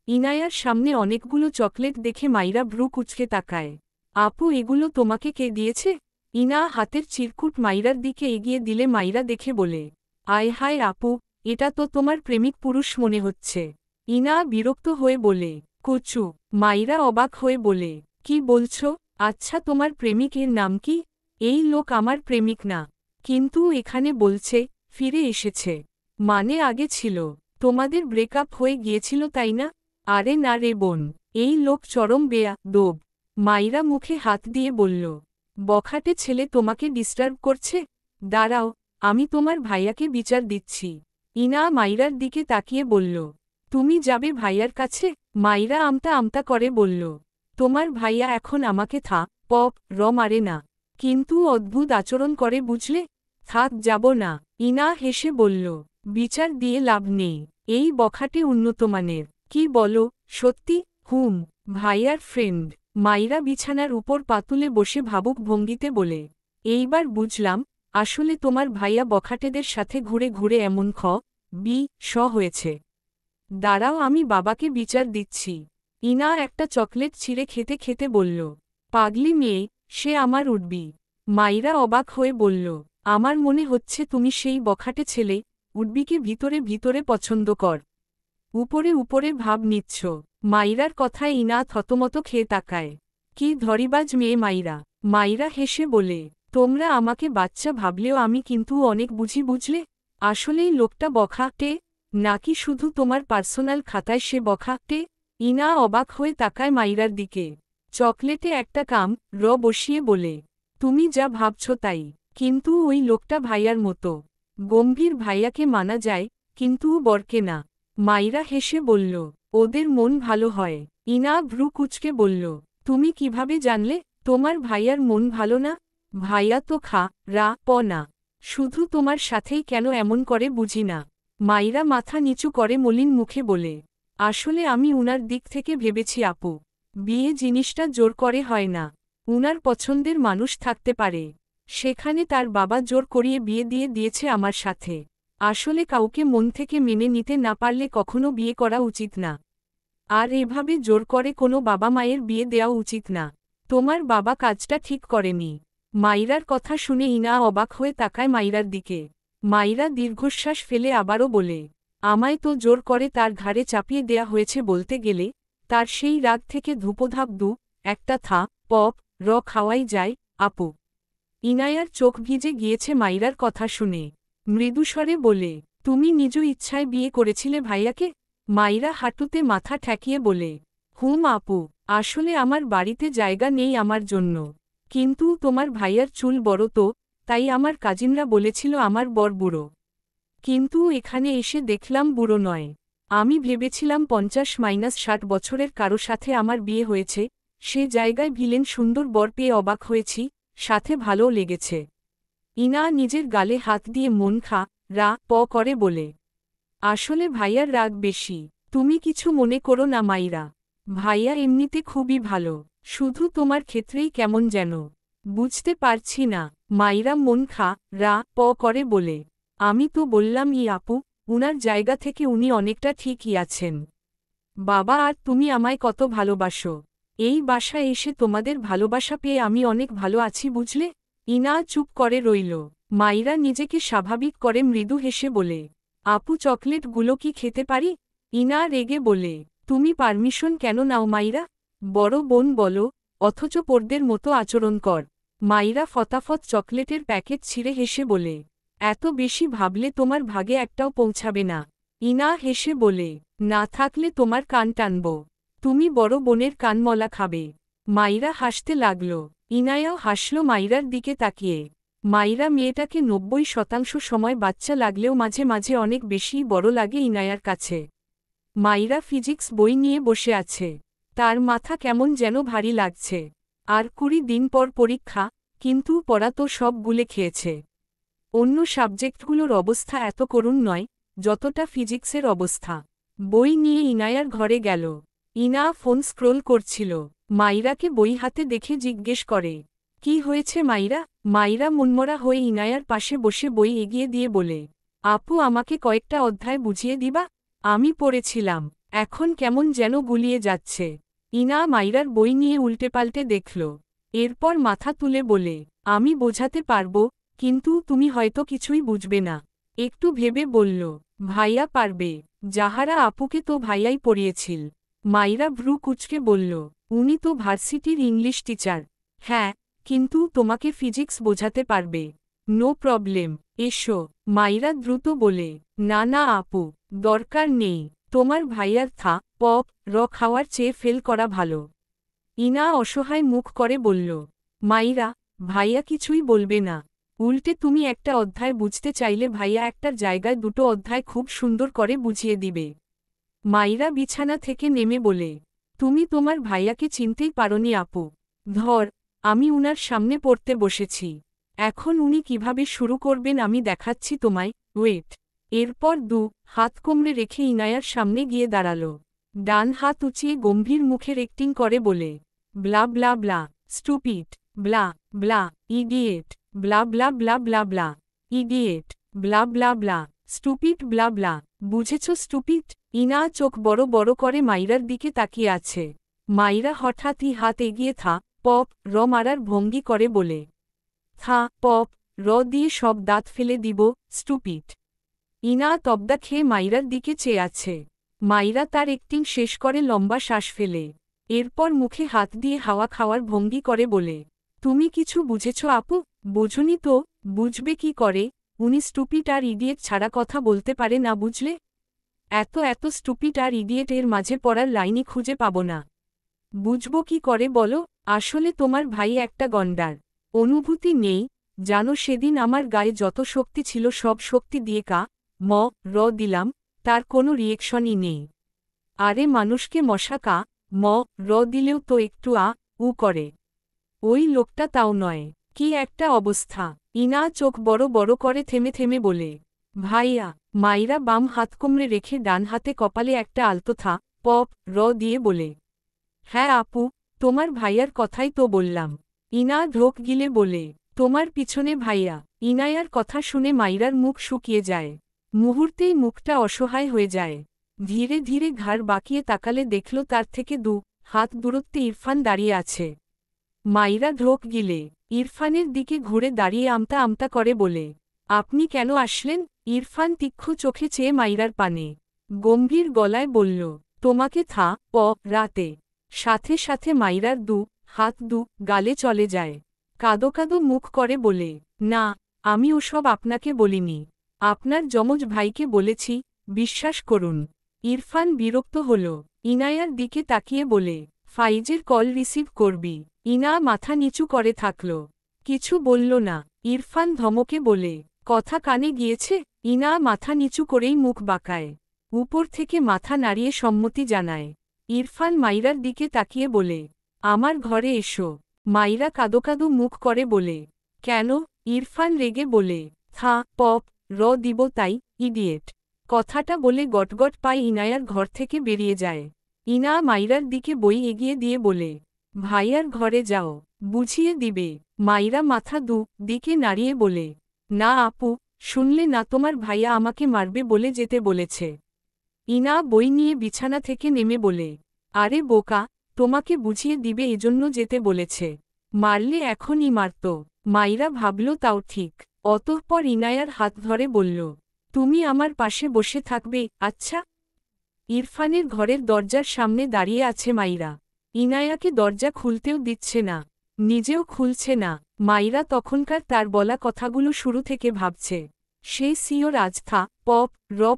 [SPEAKER 1] ইনায়ার সামনে অনেকগুলো চকলেট দেখে মাইরা ভ্রু কুঁচকে তাকায়। আপু, এগুলো তোমাকে কে দিয়েছে? ইনা হাতের চিরকুট মাইরার দিকে এগিয়ে দিলে মাইরা দেখে বলে, আয় হায় আপু, এটা তো তোমার প্রেমিক পুরুষ মনে হচ্ছে। ইনা বিরক্ত হয়ে বলে, কচু। মাইরা অবাক হয়ে বলে, কি বলছো? আচ্ছা, তোমার প্রেমিকের নাম কি? এই লোক আমার প্রেমিক না। কিন্তু এখানে বলছে ফিরে এসেছে, মানে আগে ছিল। তোমাদের ব্রেকআপ হয়ে গিয়েছিল তাই না? আরে না রে বোন, এই লোক চরম বেয়াদব। মাইরা মুখে হাত দিয়ে বলল, বখাটে ছেলে তোমাকে ডিস্টার্ব করছে? দাঁড়াও, আমি তোমার ভাইয়াকে বিচার দিচ্ছি। ইনা মাইরার দিকে তাকিয়ে বলল, তুমি যাবে ভাইয়ার কাছে? মাইরা আমতা আমতা করে বলল, তোমার ভাইয়া এখন আমাকে মারে না, কিন্তু অদ্ভুত আচরণ করে বুঝলে। যাব না। ইনা হেসে বলল, বিচার দিয়ে লাভ নেই, এই বখাটে উন্নতমানের। কি বলো, সত্যি? ভাইয়ার ফ্রেন্ড। মাইরা বিছানার উপর পাতুলে বসে ভাবুক ভঙ্গিতে বলে, এইবার বুঝলাম, আসলে তোমার ভাইয়া বখাটেদের সাথে ঘুরে ঘুরে এমন হয়েছে। দাঁড়াও, আমি বাবাকে বিচার দিচ্ছি। ইনা একটা চকলেট ছিঁড়ে খেতে খেতে বলল, পাগলি মেয়ে, সে আমার উঠবি। মাইরা অবাক হয়ে বলল, আমার মনে হচ্ছে তুমি সেই বখাটে ছেলে, উডবিকে ভিতরে ভিতরে পছন্দ কর। উপরে উপরে ভাব নিচ্ছ। মাইরার কথায় ইনা থতমত খেয়ে তাকায়। কি ধরিবাজ মেয়ে মাইরা। মাইরা হেসে বলে, তোমরা আমাকে বাচ্চা ভাবলেও আমি কিন্তু অনেক বুঝি বুঝলে। আসলেই লোকটা বখাটে, নাকি শুধু তোমার পার্সোনাল খাতায় সে বখাটে? ইনা অবাক হয়ে তাকায় মাইরার দিকে। চকলেটে একটা বসিয়ে বলে, তুমি যা ভাবছ তাই, কিন্তু ওই লোকটা ভাইয়ার মতো গম্ভীর। ভাইয়াকে মানা যায়, কিন্তু বরকে না। মাইরা হেসে বলল, ওদের মন ভালো হয়। ইনা ভ্রু কুচকে বলল, তুমি কিভাবে জানলে তোমার ভাইয়ার মন ভালো না? ভাইয়া তো না, শুধু তোমার সাথেই কেন এমন করে বুঝি না। মাইরা মাথা নিচু করে মলিন মুখে বলে, আসলে আমি উনার দিক থেকে ভেবেছি আপু, বিয়ে জিনিসটা জোর করে হয় না। উনার পছন্দের মানুষ থাকতে পারে, সেখানে তার বাবা জোর করিয়ে বিয়ে দিয়ে দিয়েছে আমার সাথে। আসলে কাউকে মন থেকে মেনে নিতে না পারলে কখনো বিয়ে করা উচিত না। আর এভাবে জোর করে কোনো বাবা মায়ের বিয়ে দেওয়া উচিত না। তোমার বাবা কাজটা ঠিক করেনি। মাইরার কথা শুনে ইনা অবাক হয়ে তাকায় মাইরার দিকে। মাইরা দীর্ঘশ্বাস ফেলে আবারও বলে, আমায় তো জোর করে তার ঘাড়ে চাপিয়ে দেয়া হয়েছে। বলতে গেলে তার সেই রাগ থেকে ধূপধাপ একটা খাওয়াই যায় আপু। ইনায়ার চোখ ভিজে গিয়েছে মাইরার কথা শুনে। মৃদুস্বরে বলে, তুমি নিজ ইচ্ছায় বিয়ে করেছিলে ভাইয়াকে? মাইরা হাঁটুতে মাথা ঠেকিয়ে বলে, আপু, আসলে আমার বাড়িতে জায়গা নেই আমার জন্য। কিন্তু তোমার ভাইয়ার চুল বড় তো, তাই আমার কাজিনরা বলেছিল আমার বর বুড়ো। কিন্তু এখানে এসে দেখলাম বুড়ো নয়। আমি ভেবেছিলাম 50-60 বছরের কারো সাথে আমার বিয়ে হয়েছে। সে জায়গায় ভিলেন সুন্দর বর পেয়ে অবাক হয়েছি, সাথে ভালোও লেগেছে। ইনা নিজের গালে হাত দিয়ে মন করে বলে, আসলে ভাইয়ার রাগ বেশি। তুমি কিছু মনে করো না মাইরা। ভাইয়া এমনিতে খুবই ভালো, শুধু তোমার ক্ষেত্রেই কেমন যেন বুঝতে পারছি না। মাইরা মন রা করে বলে, আমি তো বললাম আপু, উনার জায়গা থেকে উনি অনেকটা ঠিকই আছেন। বাবা আর তুমি আমায় কত ভালোবাসো। এই বাসায় এসে তোমাদের ভালোবাসা পেয়ে আমি অনেক ভালো আছি বুঝলে। ইনা চুপ করে রইল। মাইরা নিজেকে স্বাভাবিক করে মৃদু হেসে বলে, আপু চকলেটগুলো কি খেতে পারি? ইনা রেগে বলে, তুমি পারমিশন কেন নাও মাইরা? বড় বোন বলো, অথচ পর্দের মতো আচরণ কর। মাইরা ফতাফত চকলেটের প্যাকেট ছিঁড়ে হেসে বলে, এত বেশি ভাবলে তোমার ভাগে একটাও পৌঁছাবে না। ইনা হেসে বলে, না থাকলে তোমার কান টানব। তুমি বড় বোনের কানমলা খাবে। মাইরা হাসতে লাগল। ইনায়াও হাসল মাইরার দিকে তাকিয়ে। মাইরা মেয়েটাকে ৯০% সময় বাচ্চা লাগলেও মাঝে মাঝে অনেক বেশি বড় লাগে ইনায়ার কাছে। মাইরা ফিজিক্স বই নিয়ে বসে আছে। তার মাথা কেমন যেন ভারী লাগছে। আর ২০ দিন পর পরীক্ষা, কিন্তু পড়া তো সব গুলে খেয়েছে। অন্য সাবজেক্টগুলোর অবস্থা এত করুণ নয় যতটা ফিজিক্সের অবস্থা। বই নিয়ে ইনায়ার ঘরে গেল। ইনা ফোন স্ক্রোল করছিল। মাইরাকে বই হাতে দেখে জিজ্ঞেস করে, কি হয়েছে মাইরা? মাইরা মনমরা হয়ে ইনায়ার পাশে বসে বই এগিয়ে দিয়ে বলে, আপু আমাকে কয়েকটা অধ্যায় বুঝিয়ে দিবা? আমি পড়েছিলাম, এখন কেমন যেন গুলিয়ে যাচ্ছে। ইনা মাইরার বই নিয়ে উল্টেপাল্টে দেখল। এরপর মাথা তুলে বলে, আমি বোঝাতে পারব, কিন্তু তুমি হয়তো কিছুই বুঝবে না। একটু ভেবে বলল, ভাইয়া পারবে। যাহারা আপুকে তো ভাইয়াই পড়িয়েছিল। মাইরা ভ্রু কুচকে বলল, উনি তো ভার্সিটির ইংলিশ টিচার। হ্যাঁ, কিন্তু তোমাকে ফিজিক্স বোঝাতে পারবে। নো প্রবলেম, এসো। মাইরা দ্রুত বলে, না না আপু, দরকার নেই। তোমার ভাইয়ার র খাওয়ার চেয়ে ফেল করা ভালো। ইনা অসহায় মুখ করে বলল, মাইরা, ভাইয়া কিছুই বলবে না। উল্টে তুমি একটা অধ্যায় বুঝতে চাইলে ভাইয়া একটার জায়গায় দুটো অধ্যায় খুব সুন্দর করে বুঝিয়ে দিবে। মাইরা বিছানা থেকে নেমে বলে, তুমি তোমার ভাইয়াকে চিনতেই পারোনি আপু। ধর, আমি উনার সামনে পড়তে বসেছি। এখন উনি কিভাবে শুরু করবেন আমি দেখাচ্ছি তোমায়, ওয়েট। এরপর হাত কোমরে রেখে ইনায়ার সামনে গিয়ে দাঁড়াল। ডান হাত উঁচিয়ে গম্ভীর মুখের অ্যাক্টিং করে বলে, ব্লা ব্লা ব্লা, স্টুপিড, ব্লা ব্লা, ইডিয়েট, ব্লা ব্লা ব্লা ব্লা ব্লা, ইডিয়েট, ব্লা ব্লা ব্লা, স্টুপিড ব্লা ব্লা। বুঝেছ স্টুপিড? ইনা চোখ বড় বড় করে মাইরার দিকে তাকিয়ে আছে। মাইরা হঠাৎই হাত এগিয়ে র মারার ভঙ্গি করে বলে, র দিয়ে সব দাঁত ফেলে দিব, স্টুপিড। ইনা তবদা খেয়ে মাইরার দিকে চেয়ে আছে। মাইরা তার অ্যাক্টিং শেষ করে লম্বা শ্বাস ফেলে। এরপর মুখে হাত দিয়ে হাওয়া খাওয়ার ভঙ্গি করে বলে, তুমি কিছু বুঝেছ আপু? বোঝনি তো, বুঝবে কি করে? উনি স্টুপিড আর ইডিয়েট ছাড়া কথা বলতে পারে না বুঝলে। এত স্টুপিড আর ইডিয়েট এর মাঝে পড়ার লাইনই খুঁজে পাব না। বুঝব কি করে বলো? আসলে তোমার ভাই একটা গন্ডার। অনুভূতি নেই, জানো সেদিন আমার গায়ে যত শক্তি ছিল সব শক্তি দিয়ে র দিলাম, তার কোনো রিয়েকশনই নেই। আরে মানুষকে মশা র দিলেও তো একটু উ করে। ওই লোকটা তাও নয়। কি একটা অবস্থা। ইনা চোখ বড় বড় করে থেমে থেমে বলে, ভাইয়া। মাইরা বাম হাত কোমরে রেখে ডান হাতে কপালে একটা আলতো র দিয়ে বলে, হ্যাঁ আপু, তোমার ভাইয়ার কথাই তো বললাম। ইনা ঢোক গিলে বলে, তোমার পিছনে ভাইয়া। ইনায়ার কথা শুনে মাইরার মুখ শুকিয়ে যায়। মুহূর্তেই মুখটা অসহায় হয়ে যায়। ধীরে ধীরে ঘাড় বাঁকিয়ে তাকালে দেখল তার থেকে হাত দূরত্বে ইরফান দাঁড়িয়ে আছে। মাইরা ঢোক গিলে ইরফানের দিকে ঘুরে দাঁড়িয়ে আমতা আমতা করে বলে, আপনি কেন আসলেন? ইরফান তীক্ষ্ণ চোখে চেয়ে মাইরার পানে গম্ভীর গলায় বলল, তোমাকে রাতে। সাথে সাথে মাইরার হাত গালে চলে যায়। কাদো কাদো মুখ করে বলে, না, আমি ওসব আপনাকে বলিনি। আপনার যমজ ভাইকে বলেছি, বিশ্বাস করুন। ইরফান বিরক্ত হল। ইনায়ার দিকে তাকিয়ে বলে, ফাইজের কল রিসিভ করবি। ইনা মাথা নিচু করে থাকল, কিছু বলল না। ইরফান ধমকে বলে, কথা কানে গিয়েছে? ইনা মাথা নিচু করেই মুখ বাঁকায়। উপর থেকে মাথা নাড়িয়ে সম্মতি জানায়। ইরফান মাইরার দিকে তাকিয়ে বলে, আমার ঘরে এসো। মাইরা কাদো কাদো মুখ করে বলে, কেন? ইরফান রেগে বলে, র দিব তাই, ইডিয়েট। কথাটা বলে গটগট পায়ে ইনায়ার ঘর থেকে বেরিয়ে যায়। ইনা মাইরার দিকে বই এগিয়ে দিয়ে বলে, ভাইয়ার ঘরে যাও, বুঝিয়ে দিবে। মাইরা মাথা দিকে নাড়িয়ে বলে, না আপু, শুনলে না তোমার ভাইয়া আমাকে মারবে বলে যেতে বলেছে। ইনা বই নিয়ে বিছানা থেকে নেমে বলে, আরে বোকা, তোমাকে বুঝিয়ে দিবে এজন্য যেতে বলেছে, মারলে এখনই মারত। মাইরা ভাবল তাও ঠিক। অতঃপর ইনায়ার হাত ধরে বলল, তুমি আমার পাশে বসে থাকবে, আচ্ছা। ইরফানের ঘরের দরজার সামনে দাঁড়িয়ে আছে মাইরা। ইনায়াকে দরজা খুলতেও দিচ্ছে না, নিজেও খুলছে না। মাইরা তখনকার তার বলা কথাগুলো শুরু থেকে ভাবছে। সে সিওর আজ থা পপ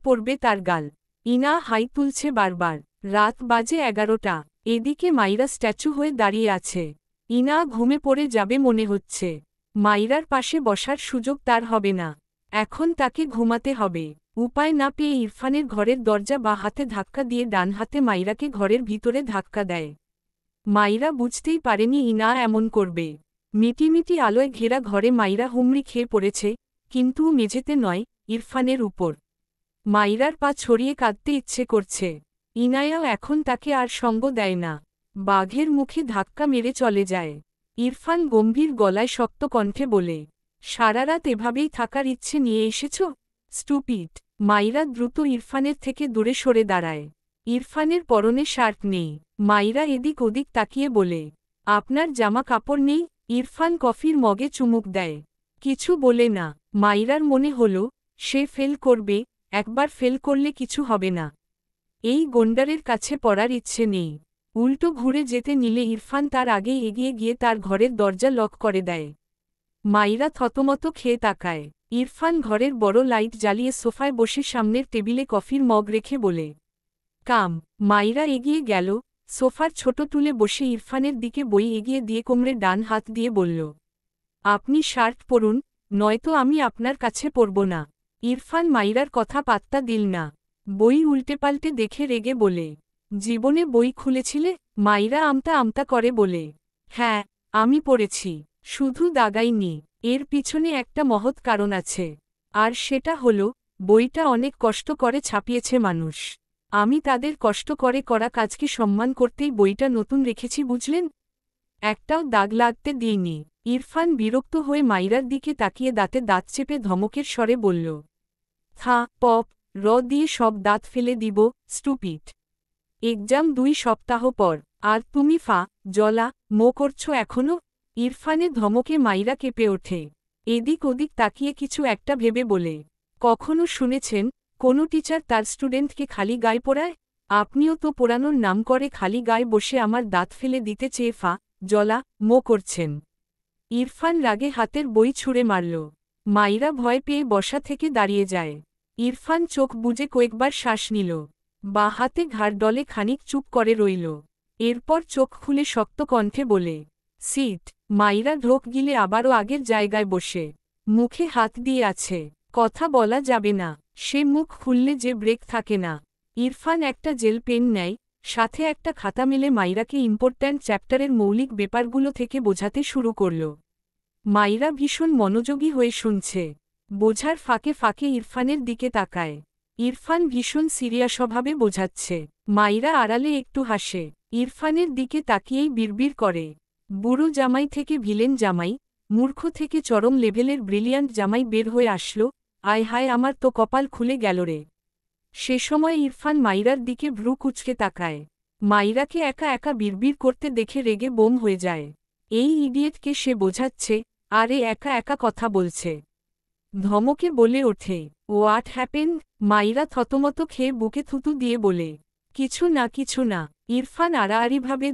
[SPEAKER 1] পড়বে তার গাল। ইনা হাই তুলছে বারবার। রাত বাজে 11টা। এদিকে মাইরা স্ট্যাচু হয়ে দাঁড়িয়ে আছে। ইনা ঘুমে পড়ে যাবে মনে হচ্ছে। মাইরার পাশে বসার সুযোগ তার হবে না। এখন তাকে ঘুমাতে হবে। উপায় না পেয়ে ইরফানের ঘরের দরজা বা হাতে ধাক্কা দিয়ে ডান হাতে মাইরাকে ঘরের ভিতরে ধাক্কা দেয়। মাইরা বুঝতেই পারেনি ইনা এমন করবে। মিটিমিটি আলোয় ঘেরা ঘরে মাইরা হুমড়ি খেয়ে পড়েছে, কিন্তু মেঝেতে নয়, ইরফানের উপর। মাইরার পা ছড়িয়ে কাঁদতে ইচ্ছে করছে। ইনায়াও এখন তাকে আর সঙ্গ দেয় না। বাঘের মুখে ধাক্কা মেরে চলে যায়। ইরফান গম্ভীর গলায় শক্ত কণ্ঠে বলে, সারারাত এভাবেই থাকার ইচ্ছে নিয়ে এসেছ, স্টুপিড। মাইরা দ্রুত ইরফানের থেকে দূরে সরে দাঁড়ায়। ইরফানের পরনে শার্ট নেই। মাইরা এদিক ওদিক তাকিয়ে বলে, আপনার জামা কাপড় নেই? ইরফান কফির মগে চুমুক দেয়। কিছু বলে না। মাইরার মনে হল, সে ফেল করবে, একবার ফেল করলে কিছু হবে না। এই গন্ডারের কাছে পড়ার ইচ্ছে নেই। উল্টো ঘুরে যেতে নিলে ইরফান তার আগেই এগিয়ে গিয়ে তার ঘরের দরজা লক করে দেয়। মাইরা থতমত খেয়ে তাকায়। ইরফান ঘরের বড় লাইট জ্বালিয়ে সোফায় বসে সামনের টেবিলে কফির মগ রেখে বলে, কাম। মাইরা এগিয়ে গেল, সোফার ছোট টুলে বসে ইরফানের দিকে বই এগিয়ে দিয়ে কোমরে ডান হাত দিয়ে বলল, আপনি শার্ট পরুন, নয়তো আমি আপনার কাছে পরব না। ইরফান মাইরার কথা পাত্তা দিল না। বই উল্টেপাল্টে দেখে রেগে বলে, জীবনে বই খুলেছিলে? মাইরা আমতা আমতা করে বলে, হ্যাঁ, আমি পড়েছি, শুধু দাগাইনি। এর পিছনে একটা মহৎ কারণ আছে। আর সেটা হলো, বইটা অনেক কষ্ট করে ছাপিয়েছে মানুষ। আমি তাদের কষ্ট করে করা কাজকে সম্মান করতেই বইটা নতুন রেখেছি, বুঝলেন? একটাও দাগ লাগতে দিইনি। ইরফান বিরক্ত হয়ে মাইরার দিকে তাকিয়ে দাঁতে দাঁত চেপে ধমকের স্বরে বলল, থা পপ দিয়ে সব দাঁত ফেলে দিব, স্টুপিড। এক্সাম 2 সপ্তাহ পর, আর তুমি জলা করছো এখনো? ইরফানের ধমকে মাইরা কেঁপে ওঠে। এদিক ওদিক তাকিয়ে কিছু একটা ভেবে বলে, কখনো শুনেছেন কোনো টিচার তার স্টুডেন্টকে খালি গায়ে পড়ায়? আপনিও তো পোড়ানোর নাম করে খালি গায়ে বসে আমার দাঁত ফেলে দিতে চেয়ে জলা করছেন। ইরফান রাগে হাতের বই ছুঁড়ে মারল। মাইরা ভয় পেয়ে বসা থেকে দাঁড়িয়ে যায়। ইরফান চোখ বুজে কয়েকবার শ্বাস নিল। বা হাতে ঘাড় ডলে খানিক চুপ করে রইল। এরপর চোখ খুলে শক্ত কণ্ঠে বলে, সিট। মাইরা ঢোক গিলে আবারও আগের জায়গায় বসে। মুখে হাত দিয়ে আছে। কথা বলা যাবে না। সে মুখ খুললে যে ব্রেক থাকে না। ইরফান একটা জেল পেন নেয়, সাথে একটা খাতা মেলে মাইরাকে ইম্পর্ট্যান্ট চ্যাপ্টারের মৌলিক ব্যাপারগুলো থেকে বোঝাতে শুরু করল। মাইরা ভীষণ মনোযোগী হয়ে শুনছে। বোঝার ফাঁকে ফাঁকে ইরফানের দিকে তাকায়। ইরফান ভীষণ সিরিয়াসভাবে বোঝাচ্ছে। মাইরা আড়ালে একটু হাসে। ইরফানের দিকে তাকিয়েই বিড়বিড় করে, বুড়ো জামাই থেকে ভিলেন জামাই, মূর্খ থেকে চরম লেভেলের ব্রিলিয়ান্ট জামাই বের হয়ে আসলো, আয় হায় আমার তো কপাল খুলে গেল রে। সে সময় ইরফান মাইরার দিকে ভ্রু কুঁচকে তাকায়। মাইরাকে একা একা বিড়বিড় করতে দেখে রেগে বোম হয়ে যায়। এই ইডিয়েটকে সে বোঝাচ্ছে, আর একা একা কথা বলছে। ধমকে বলে ওঠে, হোয়াট হ্যাপেন্ড? মাইরা থতমত খেয়ে বুকে থুতু দিয়ে বলে, কিছু না। ইরফান আড়াআড়িভাবে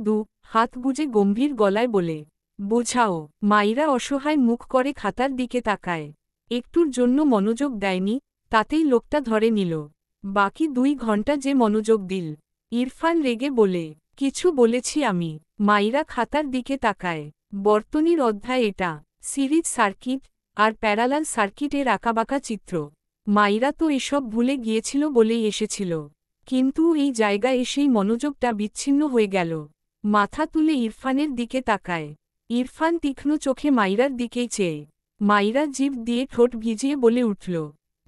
[SPEAKER 1] হাত গুজে গম্ভীর গলায় বলে, বোঝাও। মাইরা অসহায় মুখ করে খাতার দিকে তাকায়। একটুর জন্য মনোযোগ দেয়নি, তাতেই লোকটা ধরে নিল। বাকি 2 ঘন্টা যে মনোযোগ দিল। ইরফান রেগে বলে, কিছু বলেছি আমি? মাইরা খাতার দিকে তাকায়। বর্তনীর অধ্যায় এটা। সিরিজ সার্কিট আর প্যারালাল সার্কিটের আঁকাবাঁকা চিত্র। মাইরা তো এসব ভুলে গিয়েছিল বলেই এসেছিল। কিন্তু এই জায়গায় এসেই মনোযোগটা বিচ্ছিন্ন হয়ে গেল। মাথা তুলে ইরফানের দিকে তাকায়। ইরফান তীক্ষ্ণ চোখে মাইরার দিকেই চেয়ে। মাইরা জিভ দিয়ে ঠোঁট ভিজিয়ে বলে উঠল,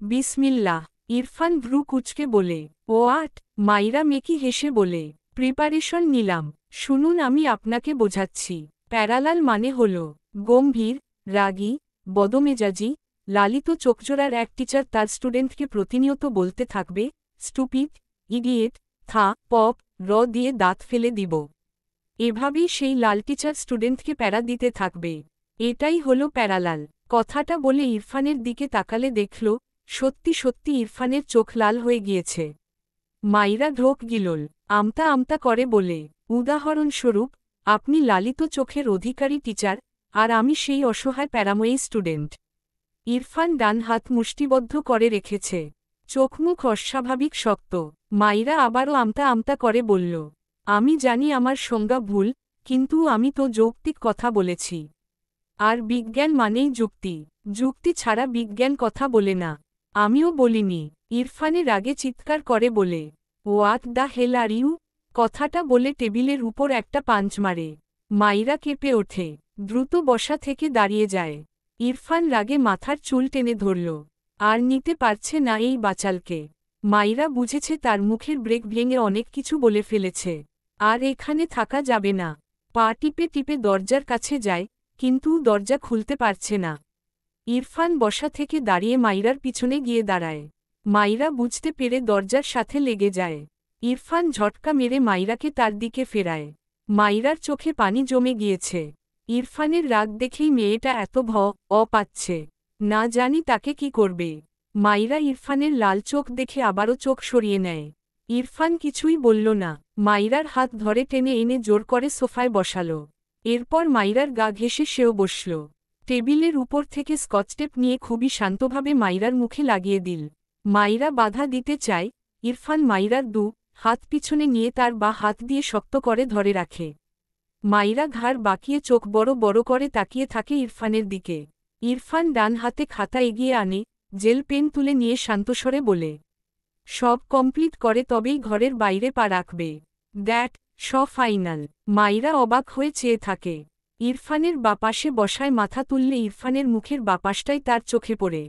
[SPEAKER 1] বিসমিল্লাহ। ইরফান ভ্রু কুঁচকে বলে, হোয়াট? মাইরা মেকি হেসে বলে, প্রিপারেশন নিলাম। শুনুন, আমি আপনাকে বোঝাচ্ছি। প্যারালাল মানে হল গম্ভীর, রাগী, বদমেজাজি, লালিত চোখজোড়ার এক টিচার তার স্টুডেন্টকে প্রতিনিয়ত বলতে থাকবে, স্টুপিড, ইডিয়েট, থা, পপ, র দিয়ে দাঁত ফেলে দিব। এভাবেই সেই লাল টিচার স্টুডেন্টকে প্যারা দিতে থাকবে। এটাই হলো প্যারালাল। কথাটা বলে ইরফানের দিকে তাকালে দেখল, সত্যি সত্যি ইরফানের চোখ লাল হয়ে গিয়েছে। মাইরা ঢোক গিলল, আমতা আমতা করে বলে, উদাহরণস্বরূপ, আপনি লালিত চোখের অধিকারী টিচার, আর আমি সেই অসহায় প্যারাময়ী স্টুডেন্ট। ইরফান ডান হাত মুষ্টিবদ্ধ করে রেখেছে, চোখমুখ অস্বাভাবিক শক্ত। মাইরা আবারও আমতা আমতা করে বলল, আমি জানি আমার সংজ্ঞা ভুল, কিন্তু আমি তো যৌক্তিক কথা বলেছি। আর বিজ্ঞান মানেই যুক্তি। যুক্তি ছাড়া বিজ্ঞান কথা বলে না। আমিও বলিনি। ইরফানের আগে চিৎকার করে বলে, what the hell are you? কথাটা বলে টেবিলের উপর একটা পাঞ্চ মারে। মাইরা কেঁপে ওঠে, দ্রুত বসা থেকে দাঁড়িয়ে যায়। ইরফান রাগে মাথার চুল টেনে ধরল, আর নিতে পারছে না এই বাচালকে। মাইরা বুঝেছে তার মুখের ব্রেক ভেঙে অনেক কিছু বলে ফেলেছে, আর এখানে থাকা যাবে না। পা টিপে টিপে দরজার কাছে যায়, কিন্তু দরজা খুলতে পারছে না। ইরফান বসা থেকে দাঁড়িয়ে মাইরার পিছনে গিয়ে দাঁড়ায়। মাইরা বুঝতে পেরে দরজার সাথে লেগে যায়। ইরফান ঝটকা মেরে মাইরাকে তার দিকে ফেরায়। মাইরার চোখে পানি জমে গিয়েছে। ইরফানের রাগ দেখেই মেয়েটা এত পাচ্ছে না, জানি তাকে কি করবে। মাইরা ইরফানের লাল চোখ দেখে আবারও চোখ সরিয়ে নেয়। ইরফান কিছুই বলল না। মাইরার হাত ধরে টেনে এনে জোর করে সোফায় বসাল। এরপর মাইরার গা ঘেঁষে সেও বসল। টেবিলের উপর থেকে স্কচটেপ নিয়ে খুবই শান্তভাবে মাইরার মুখে লাগিয়ে দিল। মাইরা বাধা দিতে চায়, ইরফান মাইরার হাত পিছনে নিয়ে তার বা হাত দিয়ে শক্ত করে ধরে রাখে। মাইরা ঘাড় বাঁকিয়ে চোখ বড় বড় করে তাকিয়ে থাকে ইরফানের দিকে। ইরফান ডান হাতে খাতা এগিয়ে আনে, জেল পেন তুলে নিয়ে শান্তস্বরে বলে, সব কমপ্লিট করে তবেই ঘরের বাইরে পা রাখবে। That final. মাইরা অবাক হয়ে চেয়ে থাকে। ইরফানের বাপাশে বসায় মাথা তুললে ইরফানের মুখের বাপাসটাই তার চোখে পড়ে।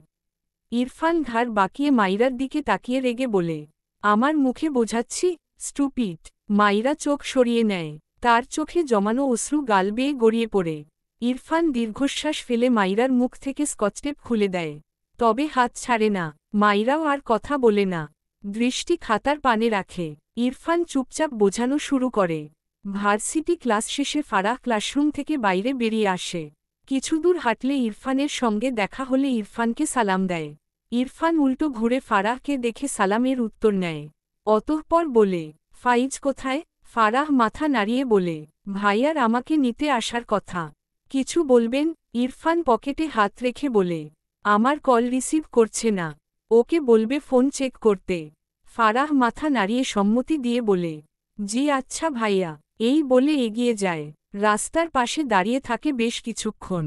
[SPEAKER 1] ইরফান ঘাড় বাঁকিয়ে মাইরার দিকে তাকিয়ে রেগে বলে, আমার মুখে বোঝাচ্ছি, স্টুপিড। মাইরা চোখ সরিয়ে নেয়। তার চোখে জমানো অশ্রু গাল বেয়ে গড়িয়ে পড়ে। ইরফান দীর্ঘশ্বাস ফেলে মাইরার মুখ থেকে স্কচটেপ খুলে দেয়, তবে হাত ছাড়ে না। মাইরাও আর কথা বলে না, দৃষ্টি খাতার পানে রাখে। ইরফান চুপচাপ বোঝানো শুরু করে। ভার্সিটি ক্লাস শেষে ফারাহ ক্লাসরুম থেকে বাইরে বেরিয়ে আসে। কিছুদূর হাঁটলে ইরফানের সঙ্গে দেখা হলে ইরফানকে সালাম দেয়। ইরফান উল্টো ঘুরে ফারাহকে দেখে সালামের উত্তর নেয়। অতঃপর বলে, ফাইজ কোথায়? ফারাহ মাথা নাড়িয়ে বলে, ভাইয়ার আমাকে নিতে আসার কথা। কিছু বলবেন? ইরফান পকেটে হাত রেখে বলে, আমার কল রিসিভ করছে না, ওকে বলবে ফোন চেক করতে। ফারাহ মাথা নাড়িয়ে সম্মতি দিয়ে বলে, জি আচ্ছা ভাইয়া। এই বলে এগিয়ে যায়। রাস্তার পাশে দাঁড়িয়ে থাকে বেশ কিছুক্ষণ,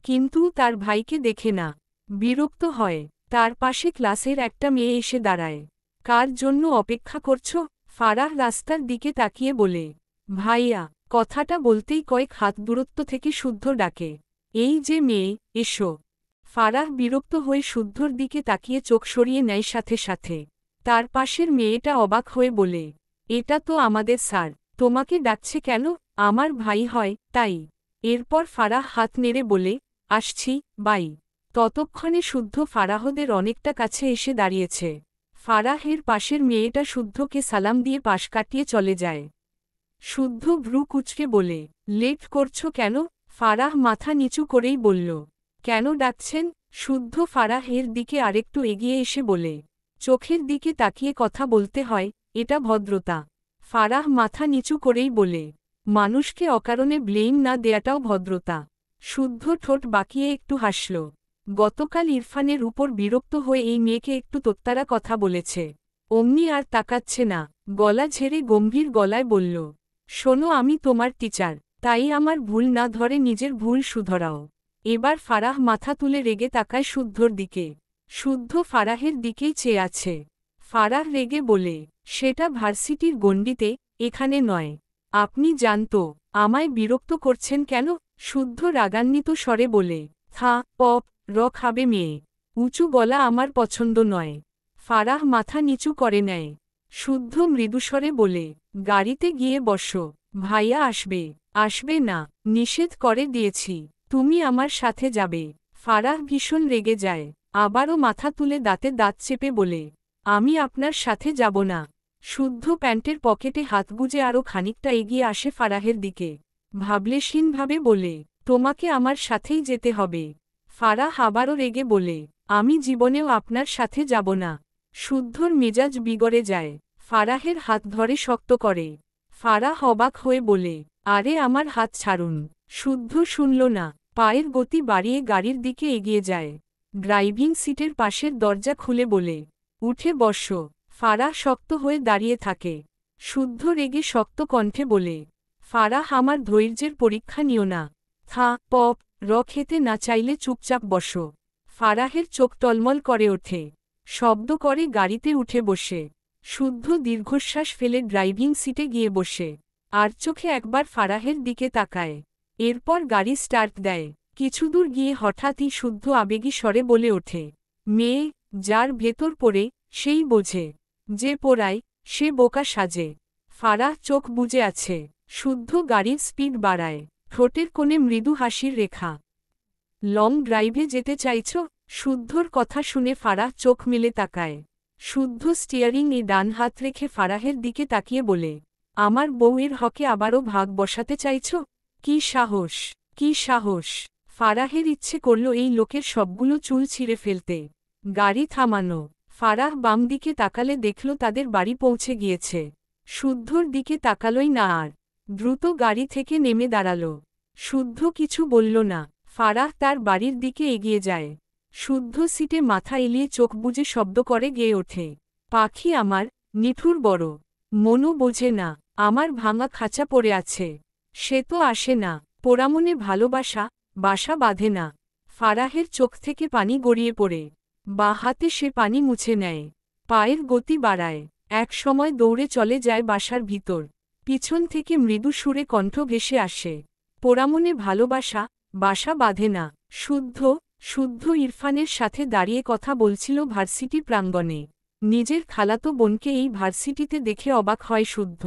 [SPEAKER 1] কিন্তু তার ভাইকে দেখে না। বিরক্ত হয়। তার পাশে ক্লাসের একটা মেয়ে এসে দাঁড়ায়। কার জন্য অপেক্ষা করছো? ফারাহ রাস্তার দিকে তাকিয়ে বলে, ভাইয়া। কথাটা বলতেই কয়েক হাত দূরত্ব থেকে শুদ্ধ ডাকে, এই যে মেয়ে, এসো। ফারাহ বিরক্ত হয়ে শুদ্ধর দিকে তাকিয়ে চোখ সরিয়ে নেয় সাথে সাথে। তার পাশের মেয়েটা অবাক হয়ে বলে, এটা তো আমাদের স্যার, তোমাকে ডাকছে কেন? আমার ভাই হয়, তাই। এরপর ফারাহ হাত নেড়ে বলে, আসছি, বাই। ততক্ষণে শুদ্ধ ফারাহদের অনেকটা কাছে এসে দাঁড়িয়েছে। ফারাহের পাশের মেয়েটা শুদ্ধকে সালাম দিয়ে পাশ কাটিয়ে চলে যায়। শুদ্ধ ভ্রু কুঁচকে বলে, লেট করছো কেন? ফারাহ মাথা নিচু করেই বলল, কেন ডাকছেন? শুদ্ধ ফারাহের দিকে আরেকটু এগিয়ে এসে বলে, চোখের দিকে তাকিয়ে কথা বলতে হয়, এটা ভদ্রতা। ফারাহ মাথা নিচু করেই বলে, মানুষকে অকারণে ব্লেম না দেয়াটাও ভদ্রতা। শুদ্ধ ঠোঁট বাঁকিয়ে একটু হাসল। গতকাল ইরফানের উপর বিরক্ত হয়ে এই মেয়েকে একটু তোত্তারা কথা বলেছে, অমনি আর তাকাচ্ছে না। গলা ঝেড়ে গম্ভীর গলায় বলল, শোনো, আমি তোমার টিচার, তাই আমার ভুল না ধরে নিজের ভুল শুধরাও। এবার ফারাহ মাথা তুলে রেগে তাকায় শুদ্ধর দিকে। শুদ্ধ ফারাহের দিকেই চেয়ে আছে। ফারাহ রেগে বলে, সেটা ভার্সিটির গণ্ডিতে, এখানে নয়। আপনি জানতো, আমায় বিরক্ত করছেন কেন? শুদ্ধ রাগান্বিত স্বরে বলে, থা, পপ, খাবে মেয়ে। উঁচু গলা আমার পছন্দ নয়। ফারাহ মাথা নিচু করে নেয়। শুদ্ধ মৃদুস্বরে বলে, গাড়িতে গিয়ে বসো। ভাইয়া আসবে। আসবে না, নিষেধ করে দিয়েছি। তুমি আমার সাথে যাবে। ফারাহ ভীষণ রেগে যায়। আবারও মাথা তুলে দাঁতে দাঁত চেপে বলে, আমি আপনার সাথে যাব না। শুদ্ধ প্যান্টের পকেটে হাত গুজে আরও খানিকটা এগিয়ে আসে ফারাহের দিকে। ভাবলেশহীনভাবে বলে, তোমাকে আমার সাথেই যেতে হবে। ফারাহ আবারও রেগে বলে, আমি জীবনেও আপনার সাথে যাব না। শুদ্ধর মেজাজ বিগড়ে যায়। ফারাহের হাত ধরে শক্ত করে। ফারাহ অবাক হয়ে বলে, আরে আমার হাত ছাড়ুন। শুদ্ধ শুনল না। পায়ের গতি বাড়িয়ে গাড়ির দিকে এগিয়ে যায়। ড্রাইভিং সিটের পাশের দরজা খুলে বলে, উঠে বসো। ফারাহ শক্ত হয়ে দাঁড়িয়ে থাকে। শুদ্ধ রেগে শক্ত কণ্ঠে বলে, ফারাহ আমার ধৈর্যের পরীক্ষা নিও না। থা পপ খেতে না চাইলে চুপচাপ বসো। ফারাহের চোখ টলমল করে ওঠে। শব্দ করে গাড়িতে উঠে বসে। শুদ্ধ দীর্ঘশ্বাস ফেলে ড্রাইভিং সিটে গিয়ে বসে। আর চোখে একবার ফারাহের দিকে তাকায়। এরপর গাড়ি স্টার্ট দেয়। কিছুদূর গিয়ে হঠাৎই শুদ্ধ আবেগী স্বরে বলে ওঠে, মেয়ে, যার ভেতর পড়ে সেই বোঝে, যে পোড়ায় সে বোকা সাজে। ফারাহ চোখ বুজে আছে। শুদ্ধ গাড়ির স্পিড বাড়ায়। ঠোঁটের কোণে মৃদু হাসির রেখা। লং ড্রাইভে যেতে চাইছ? শুদ্ধর কথা শুনে ফারাহ চোখ মেলে তাকায়। শুদ্ধ স্টিয়ারিং এ ডান হাত রেখে ফারাহের দিকে তাকিয়ে বলে, আমার বউয়ের হকে আবারও ভাগ বসাতে চাইছ? কি সাহস, কি সাহস! ফারাহের ইচ্ছে করল এই লোকের সবগুলো চুল ছিঁড়ে ফেলতে। গাড়ি থামানো। ফারাহ বাম দিকে তাকালে দেখল তাদের বাড়ি পৌঁছে গিয়েছে। শুদ্ধর দিকে তাকালই না আর। দ্রুত গাড়ি থেকে নেমে দাঁড়াল। শুদ্ধ কিছু বলল না। ফারাহ তার বাড়ির দিকে এগিয়ে যায়। শুদ্ধ সিটে মাথা এলিয়ে চোখ বুজে শব্দ করে গেয়ে ওঠে, পাখি আমার, নিঠুর বড়। মনও বোঝে না, আমার ভাঙা খাঁচা পড়ে আছে। সে তো আসে না, পোড়ামনে ভালোবাসা, বাসা বাঁধে না। ফারাহের চোখ থেকে পানি গড়িয়ে পড়ে। বাঁ হাতে সে পানি মুছে নেয়। পায়ের গতি বাড়ায়। এক সময় দৌড়ে চলে যায় বাসার ভিতর। পিছন থেকে মৃদু সুরে কণ্ঠ ভেসে আসে, পোড়ামনে ভালোবাসা, বাসা বাঁধে না। শুদ্ধ ইরফানের সাথে দাঁড়িয়ে কথা বলছিল ভার্সিটি প্রাঙ্গণে। নিজের খালাতো বোনকে এই ভার্সিটিতে দেখে অবাক হয় শুদ্ধ।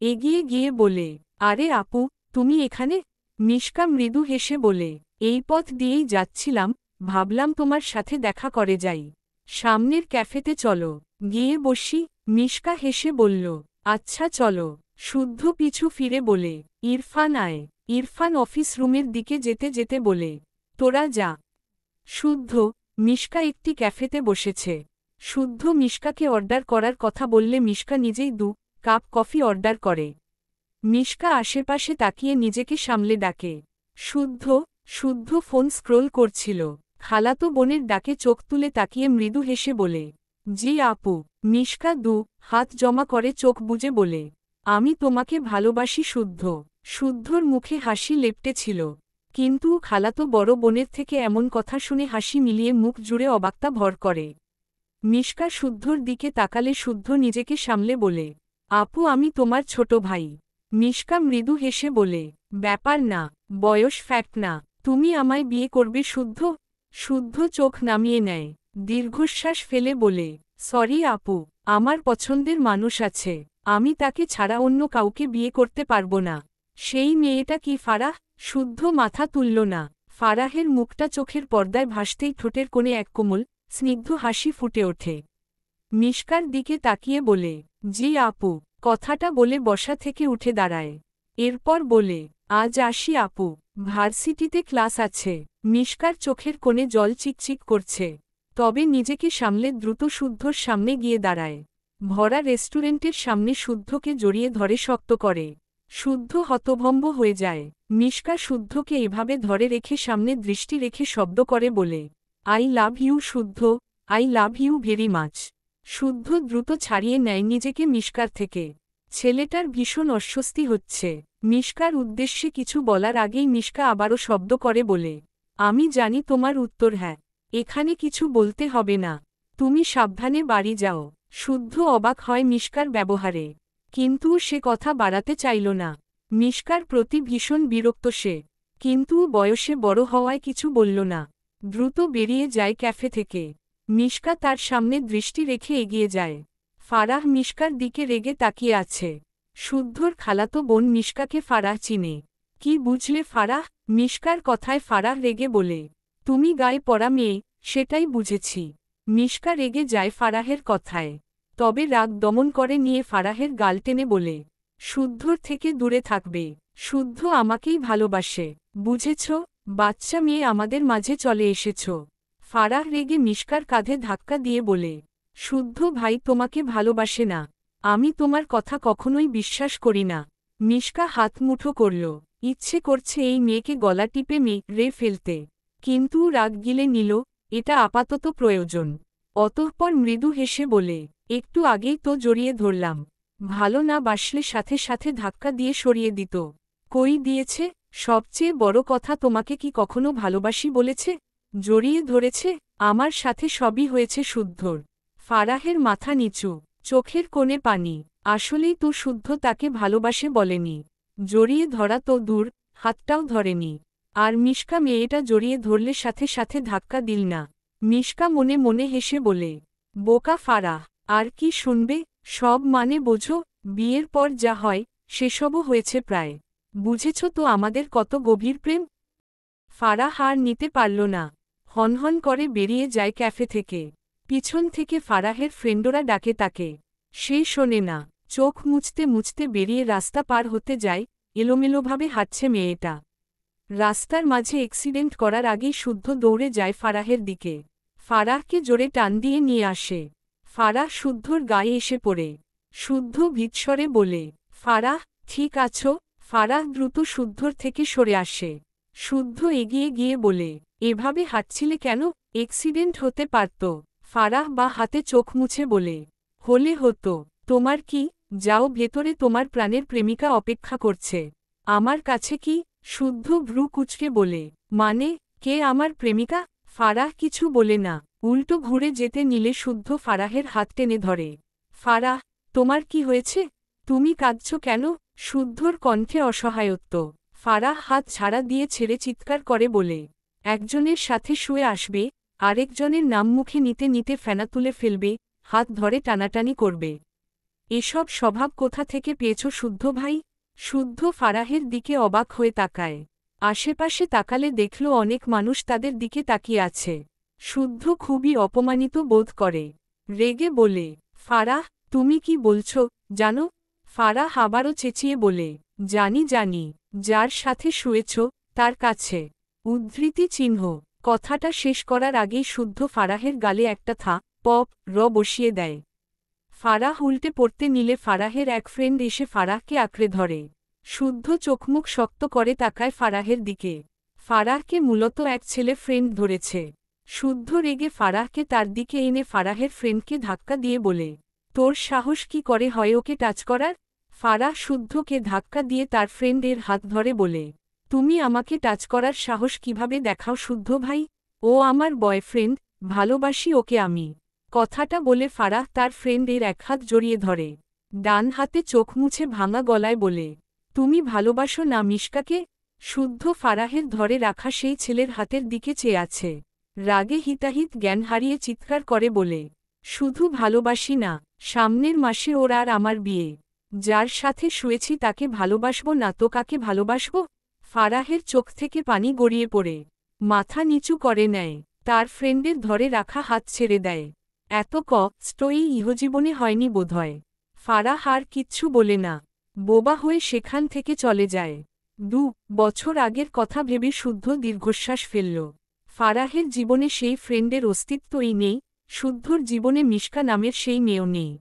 [SPEAKER 1] এগিয়ে গিয়ে বলে, আরে আপু, তুমি এখানে? মিশকা মৃদু হেসে বলে, এই পথ দিয়েই যাচ্ছিলাম, ভাবলাম তোমার সাথে দেখা করে যাই। সামনের ক্যাফেতে চলো, গিয়ে বসি। মিশকা হেসে বলল, আচ্ছা চলো। শুদ্ধ পিছু ফিরে বলে, ইরফান আয়। ইরফান অফিস রুমের দিকে যেতে যেতে বলে, তোরা যা। শুদ্ধ, মিশকা একটি ক্যাফেতে বসেছে। শুদ্ধ মিশকাকে অর্ডার করার কথা বললে মিশকা নিজেই 2 কাপ কফি অর্ডার করে। মিশকা আশেপাশে তাকিয়ে নিজেকে সামলে ডাকে, শুদ্ধ ফোন স্ক্রোল করছিল। খালাতো বোনের ডাকে চোখ তুলে তাকিয়ে মৃদু হেসে বলে, জি আপু। মিশকা 2 হাত জমা করে চোখ বুজে বলে, আমি তোমাকে ভালোবাসি শুদ্ধ। শুদ্ধর মুখে হাসি লেপ্টে ছিল। কিন্তু খালাতো বড় বোনের থেকে এমন কথা শুনে হাসি মিলিয়ে মুখ জুড়ে অবাকতা ভর করে। মিশকা শুদ্ধর দিকে তাকালে শুদ্ধ নিজেকে সামলে বলে, আপু আমি তোমার ছোট ভাই। মিশকা মৃদু হেসে বলে, ব্যাপার না, বয়স ফ্যাক্ট না। তুমি আমায় বিয়ে করবে শুদ্ধ? শুদ্ধ চোখ নামিয়ে নেয়। দীর্ঘশ্বাস ফেলে বলে, সরি আপু, আমার পছন্দের মানুষ আছে। আমি তাকে ছাড়া অন্য কাউকে বিয়ে করতে পারবো না। সেই মেয়েটা কি ফারাহ? শুদ্ধ মাথা তুলল না। ফারাহের মুখটা চোখের পর্দায় ভাসতেই ঠোঁটের কোণে এক কোমল, স্নিগ্ধ হাসি ফুটে ওঠে। মিশকার দিকে তাকিয়ে বলে, জি আপু। কথাটা বলে বসা থেকে উঠে দাঁড়ায়। এরপর বলে, আজ আসি আপু, ভার্সিটিতে ক্লাস আছে। মিশকার চোখের কোণে জল চিকচিক করছে। তবে নিজেকে সামলে দ্রুত শুদ্ধর সামনে গিয়ে দাঁড়ায়। ভরা রেস্টুরেন্টের সামনে শুদ্ধকে জড়িয়ে ধরে শক্ত করে। শুদ্ধ হতভম্ব হয়ে যায়। মিশকা শুদ্ধকে এভাবে ধরে রেখে সামনে দৃষ্টি রেখে শব্দ করে বলে, I love you Shuddho, I love you very much. Shuddho দ্রুত ছাড়িয়ে নেয় নিজেকে মিশকার থেকে। ছেলেটার ভীষণ অস্বস্তি হচ্ছে। মিশকার উদ্দেশ্যে কিছু বলার আগেই মিশকা আবারও শব্দ করে বলে, আমি জানি তোমার উত্তর হ্যাঁ। এখানে কিছু বলতে হবে না। তুমি সাবধানে বাড়ি যাও। শুদ্ধ অবাক হয় মিশকার ব্যবহারে। কিন্তু সে কথা বাড়াতে চাইল না। মিশকার প্রতি ভীষণ বিরক্ত সে। কিন্তু বয়সে বড় হওয়ায় কিছু বলল না। দ্রুত বেরিয়ে যায় ক্যাফে থেকে। মিশকা তার সামনে দৃষ্টি রেখে এগিয়ে যায়। ফারাহ মিশকার দিকে রেগে তাকিয়ে আছে। শুদ্ধর খালাতো বোন মিশকাকে ফারাহ চিনে। কি বুঝলে ফারাহ? মিশকার কথায় ফারাহ রেগে বলে। তুমি গায়ে পড়া মেয়ে, সেটাই বুঝেছি। মিশকা রেগে যায় ফারাহের কথায়। তবে রাগ দমন করে নিয়ে ফারাহের গাল টেনে বলে, শুদ্ধর থেকে দূরে থাকবে। শুদ্ধ আমাকেই ভালোবাসে, বুঝেছ? বাচ্চা মেয়ে আমাদের মাঝে চলে এসেছ। ফারাহ রেগে মিশকার কাঁধে ধাক্কা দিয়ে বলে, শুদ্ধ ভাই তোমাকে ভালোবাসে না। আমি তোমার কথা কখনোই বিশ্বাস করি না। মিশকা হাত মুঠো করল, ইচ্ছে করছে এই মেয়েকে গলা টিপে মেরে ফেলতে। কিন্তু রাগ গিলে নিল, এটা আপাতত প্রয়োজন। অতঃপর মৃদু হেসে বলে, একটু আগেই তো জড়িয়ে ধরলাম। ভালো না বাসলে সাথে সাথে ধাক্কা দিয়ে সরিয়ে দিত। কই দিয়েছে? সবচেয়ে বড় কথা, তোমাকে কি কখনো ভালোবাসি বলেছে? জড়িয়ে ধরেছে। আমার সাথে সবই হয়েছে শুদ্ধর। ফারাহের মাথা নিচু, চোখের কোণে পানি। আসলেই তো শুদ্ধ তাকে ভালোবাসে বলেনি। জড়িয়ে ধরা তো দূর, হাতটাও ধরেনি। আর মিশকা মেয়েটা জড়িয়ে ধরলে সাথে সাথে ধাক্কা দিল না। মিশকা মনে মনে হেসে বলে, বোকা ফারাহ, আর কি শুনবে? সব মানে বোঝো, বিয়ের পর যা হয় সেসবও হয়েছে প্রায়। বুঝেছ তো আমাদের কত গভীর প্রেম? ফারাহ আর নিতে পারল না, হনহন করে বেরিয়ে যায় ক্যাফে থেকে। পিছন থেকে ফারাহের ফ্রেন্ডরা ডাকে তাকে। সে শোনে না, চোখ মুছতে মুছতে বেরিয়ে রাস্তা পার হতে যায়। এলোমেলোভাবে হাঁটছে মেয়েটা। রাস্তার মাঝে অ্যাক্সিডেন্ট করার আগেই শুদ্ধ দৌড়ে যায় ফারাহের দিকে। ফারাহকে জোরে টান দিয়ে নিয়ে আসে। ফারাহ শুদ্ধর গায়ে এসে পড়ে। শুদ্ধ ভীতস্বরে বলে, ফারাহ, ঠিক আছো? ফারাহ দ্রুত শুদ্ধর থেকে সরে আসে। শুদ্ধ এগিয়ে গিয়ে বলে, এভাবে হাঁটছিলে কেন? অ্যাক্সিডেন্ট হতে পারত। ফারাহ বা হাতে চোখ মুছে বলে, হলে হতো। তোমার কি? যাও ভেতরে, তোমার প্রাণের প্রেমিকা অপেক্ষা করছে। আমার কাছে কি? শুদ্ধ ভ্রু কুঁচকে বলে, মানে, কে আমার প্রেমিকা? ফারাহ কিছু বলে না, উল্টো ঘুরে যেতে নিলে শুদ্ধ ফারাহের হাত টেনে ধরে। ফারাহ, তোমার কি হয়েছে? তুমি কাঁদছ কেন? শুদ্ধর কণ্ঠে অসহায়ত্ব। ফারাহ হাত ছাড়া দিয়ে ছেড়ে চিৎকার করে বলে, একজনের সাথে শুয়ে আসবে, আরেকজনের নাম মুখে নিতে নিতে ফেনা তুলে ফেলবে, হাত ধরে টানাটানি করবে। এসব স্বভাব কোথা থেকে পেয়েছ শুদ্ধ ভাই? শুদ্ধ ফারাহের দিকে অবাক হয়ে তাকায়। আশেপাশে তাকালে দেখল অনেক মানুষ তাদের দিকে তাকিয়ে আছে। শুদ্ধ খুবই অপমানিত বোধ করে। রেগে বলে, ফারাহ, তুমি কি বলছ জানো? ফারাহ আবারও চেঁচিয়ে বলে, জানি জানি, যার সাথে শুয়েছ তার কাছে। উদ্ধৃতি চিহ্ন। কথাটা শেষ করার আগেই শুদ্ধ ফারাহের গালে একটা থা পপ র বসিয়ে দেয়। ফারাহ উল্টে পড়তে নিলে ফারাহের এক ফ্রেন্ড এসে ফারাহকে আঁকড়ে ধরে। শুদ্ধ চোখমুখ শক্ত করে তাকায় ফারাহের দিকে। ফারাহকে মূলত এক ছেলে ফ্রেন্ড ধরেছে। শুদ্ধ রেগে ফারাহকে তার দিকে এনে ফারাহের ফ্রেন্ডকে ধাক্কা দিয়ে বলে, তোর সাহস কি করে হয় ওকে টাচ করার? ফারাহ শুদ্ধকে ধাক্কা দিয়ে তার ফ্রেন্ডের হাত ধরে বলে, তুমি আমাকে টাচ করার সাহস কিভাবে দেখাও শুদ্ধ ভাই? ও আমার বয়ফ্রেন্ড, ভালোবাসি ওকে আমি। কথাটা বলে ফারাহ তার ফ্রেন্ডের এক হাত জড়িয়ে ধরে। ডান হাতে চোখ মুছে ভাঙা গলায় বলে, তুমি ভালোবাসো না মিশকাকে? শুদ্ধ ফারাহের ধরে রাখা সেই ছেলের হাতের দিকে চেয়ে আছে। রাগে হিতাহিত জ্ঞান হারিয়ে চিৎকার করে বলে, শুধু ভালোবাসি না, সামনের মাসে ওর আর আমার বিয়ে। যার সাথে শুয়েছি তাকে ভালোবাসব না তো কাকে ভালোবাসব? ফারাহের চোখ থেকে পানি গড়িয়ে পড়ে মাথা নিচু করে নেয়। তার ফ্রেন্ডের ধরে রাখা হাত ছেড়ে দেয়। এত কষ্টই ইহজীবনে হয়নি বোধহয়। ফারাহ আর কিচ্ছু বলে না, বোবা হয়ে সেখান থেকে চলে যায়। 2 বছর আগের কথা ভেবে শুদ্ধ দীর্ঘশ্বাস ফেলল। ফারাহের জীবনে সেই ফ্রেন্ডের অস্তিত্বই নেই, শুদ্ধর জীবনে মিশকা নামের সেই মেয়েও নেই।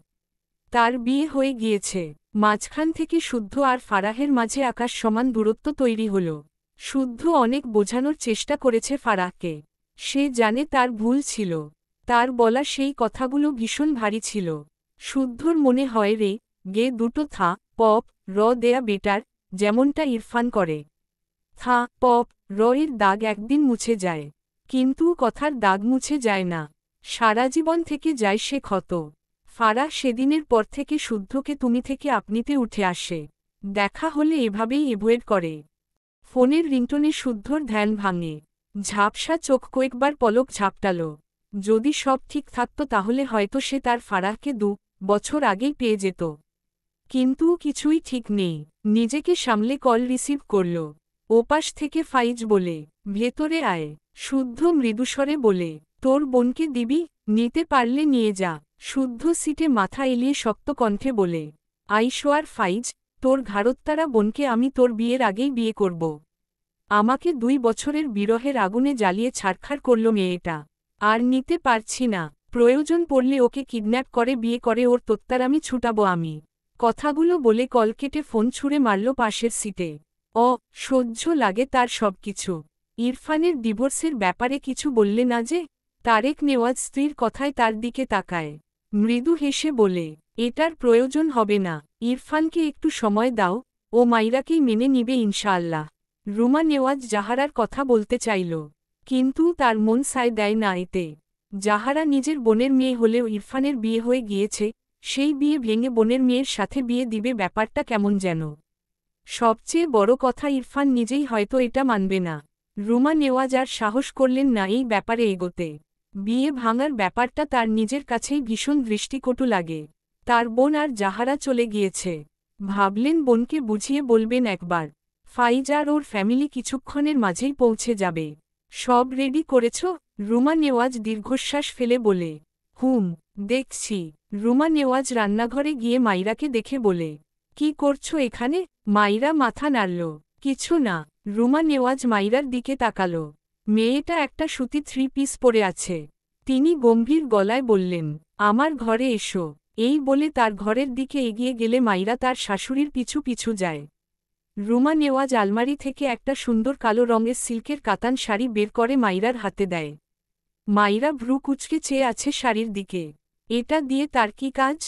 [SPEAKER 1] তার বিয়ে হয়ে গিয়েছে। মাঝখান থেকে শুদ্ধ আর ফারাহের মাঝে আকাশ সমান দূরত্ব তৈরি হল। শুদ্ধ অনেক বোঝানোর চেষ্টা করেছে ফারাহকে। সে জানে তার ভুল ছিল। তার বলা সেই কথাগুলো ভীষণ ভারী ছিল। শুদ্ধর মনে হয় রে গে দুটো থা পপ র দেয়া বেটার, যেমনটা ইরফান করে। থা পপ র এর দাগ একদিন মুছে যায়, কিন্তু কথার দাগ মুছে যায় না। সারা জীবন থেকে যায় সে ক্ষত। ফারাহ সেদিনের পর থেকে শুদ্ধকে তুমি থেকে আপনিতে উঠে আসে। দেখা হলে এভাবেই এভয়েড করে। ফোনের রিংটোনে শুদ্ধর ধ্যান ভাঙে। ঝাপসা চোখ কয়েকবার পলক ঝাপটাল। যদি সব ঠিক থাকত তাহলে হয়তো সে তার ফারাহকে 2 বছর আগেই পেয়ে যেত। কিন্তু কিছুই ঠিক নেই। নিজেকে সামলে কল রিসিভ করল। ওপাশ থেকে ফাইজ বলে, ভেতরে আয়। শুদ্ধ মৃদুস্বরে বলে, তোর বোনকে দিবি, নিতে পারলে নিয়ে যা। শুদ্ধ সিটে মাথা এলিয়ে শক্ত কণ্ঠে বলে, আইসোয়ার ফাইজ, তোর ঘাড়ত্তারা বোনকে আমি তোর বিয়ের আগেই বিয়ে করব। আমাকে 2 বছরের বিরহের আগুনে জ্বালিয়ে ছাড়খাড় করল মেয়েটা। আর নিতে পারছি না। প্রয়োজন পড়লে ওকে কিডন্যাপ করে বিয়ে করে ওর তোত্তারামি ছুটাবো আমি। কথাগুলো বলে কল কেটে ফোন ছুঁড়ে মারল পাশের সিটে। সহ্য লাগে তার সবকিছু। ইরফানের ডিভোর্সের ব্যাপারে কিছু বললে না যে? তারেক নেওয়াজ স্ত্রীর কথায় তার দিকে তাকায়। মৃদু হেসে বলে, এটার প্রয়োজন হবে না। ইরফানকে একটু সময় দাও, ও মাইরাকেই মেনে নিবে ইনশাআল্লাহ। রুমা নেওয়াজ জাহারার কথা বলতে চাইল, কিন্তু তার মন সায় দেয় না এতে। জাহারা নিজের বোনের মেয়ে হলেও ইরফানের বিয়ে হয়ে গিয়েছে, সেই বিয়ে ভেঙে বোনের মেয়ের সাথে বিয়ে দিবে, ব্যাপারটা কেমন যেন। সবচেয়ে বড় কথা, ইরফান নিজেই হয়তো এটা মানবে না। রুমা নেওয়াজ আর সাহস করলেন না এই ব্যাপারে এগোতে। বিয়ে ভাঙার ব্যাপারটা তার নিজের কাছেই ভীষণ দৃষ্টিকটু লাগে। তার বোন আর জাহারা চলে গিয়েছে। ভাবলেন বোনকে বুঝিয়ে বলবেন একবার। ফাইজ আর ওর ফ্যামিলি কিছুক্ষণের মাঝেই পৌঁছে যাবে। সব রেডি করেছ? রুমা নেওয়াজ দীর্ঘশ্বাস ফেলে বলে, দেখছি। রুমা নেওয়াজ রান্নাঘরে গিয়ে মাইরাকে দেখে বলে, কি করছো এখানে? মাইরা মাথা নাড়ল। কিছু না। রুমা নেওয়াজ মাইরার দিকে তাকাল। মেয়েটা একটা সুতি 3 পিস পরে আছে। তিনি গম্ভীর গলায় বললেন, আমার ঘরে এসো। এই বলে তার ঘরের দিকে এগিয়ে গেলে মাইরা তার শাশুড়ির পিছু পিছু যায়। রুমা নেওয়াজ আলমারি থেকে একটা সুন্দর কালো রঙের সিল্কের কাতান শাড়ি বের করে মাইরার হাতে দেয়। মাইরা ভ্রু কুঁচকে চেয়ে আছে শাড়ির দিকে। এটা দিয়ে তার কি কাজ?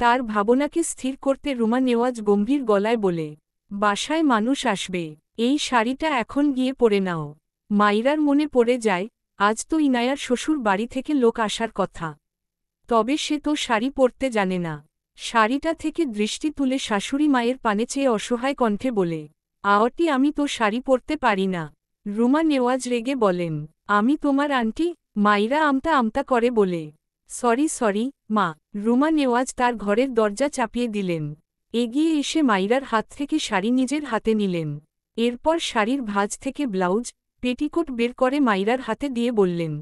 [SPEAKER 1] তার ভাবনাকে স্থির করতে রুমা নেওয়াজ গম্ভীর গলায় বলে, বাসায় মানুষ আসবে, এই শাড়িটা এখন গিয়ে পরে নাও। মাইরার মনে পড়ে যায়, আজ তো ইনায়ার শ্বশুর বাড়ি থেকে লোক আসার কথা। তবে সে তো শাড়ি পরতে জানে না। শাড়িটা থেকে দৃষ্টি তুলে শাশুড়ি মায়ের পানে চেয়ে অসহায় কণ্ঠে বলে, আওটি, আমি তো শাড়ি পরতে পারি না। রুমা নেওয়াজ রেগে বলেন, আমি তোমার আন্টি? মাইরা আমতা আমতা করে বলে, সরি মা। রুমা নেওয়াজ তার ঘরের দরজা চাপিয়ে দিলেন। এগিয়ে এসে মাইরার হাত থেকে শাড়ি নিজের হাতে নিলেন। এরপর শাড়ির ভাঁজ থেকে ব্লাউজ, পেটিকোট বের করে মাইরার হাতে দিয়ে বললেন,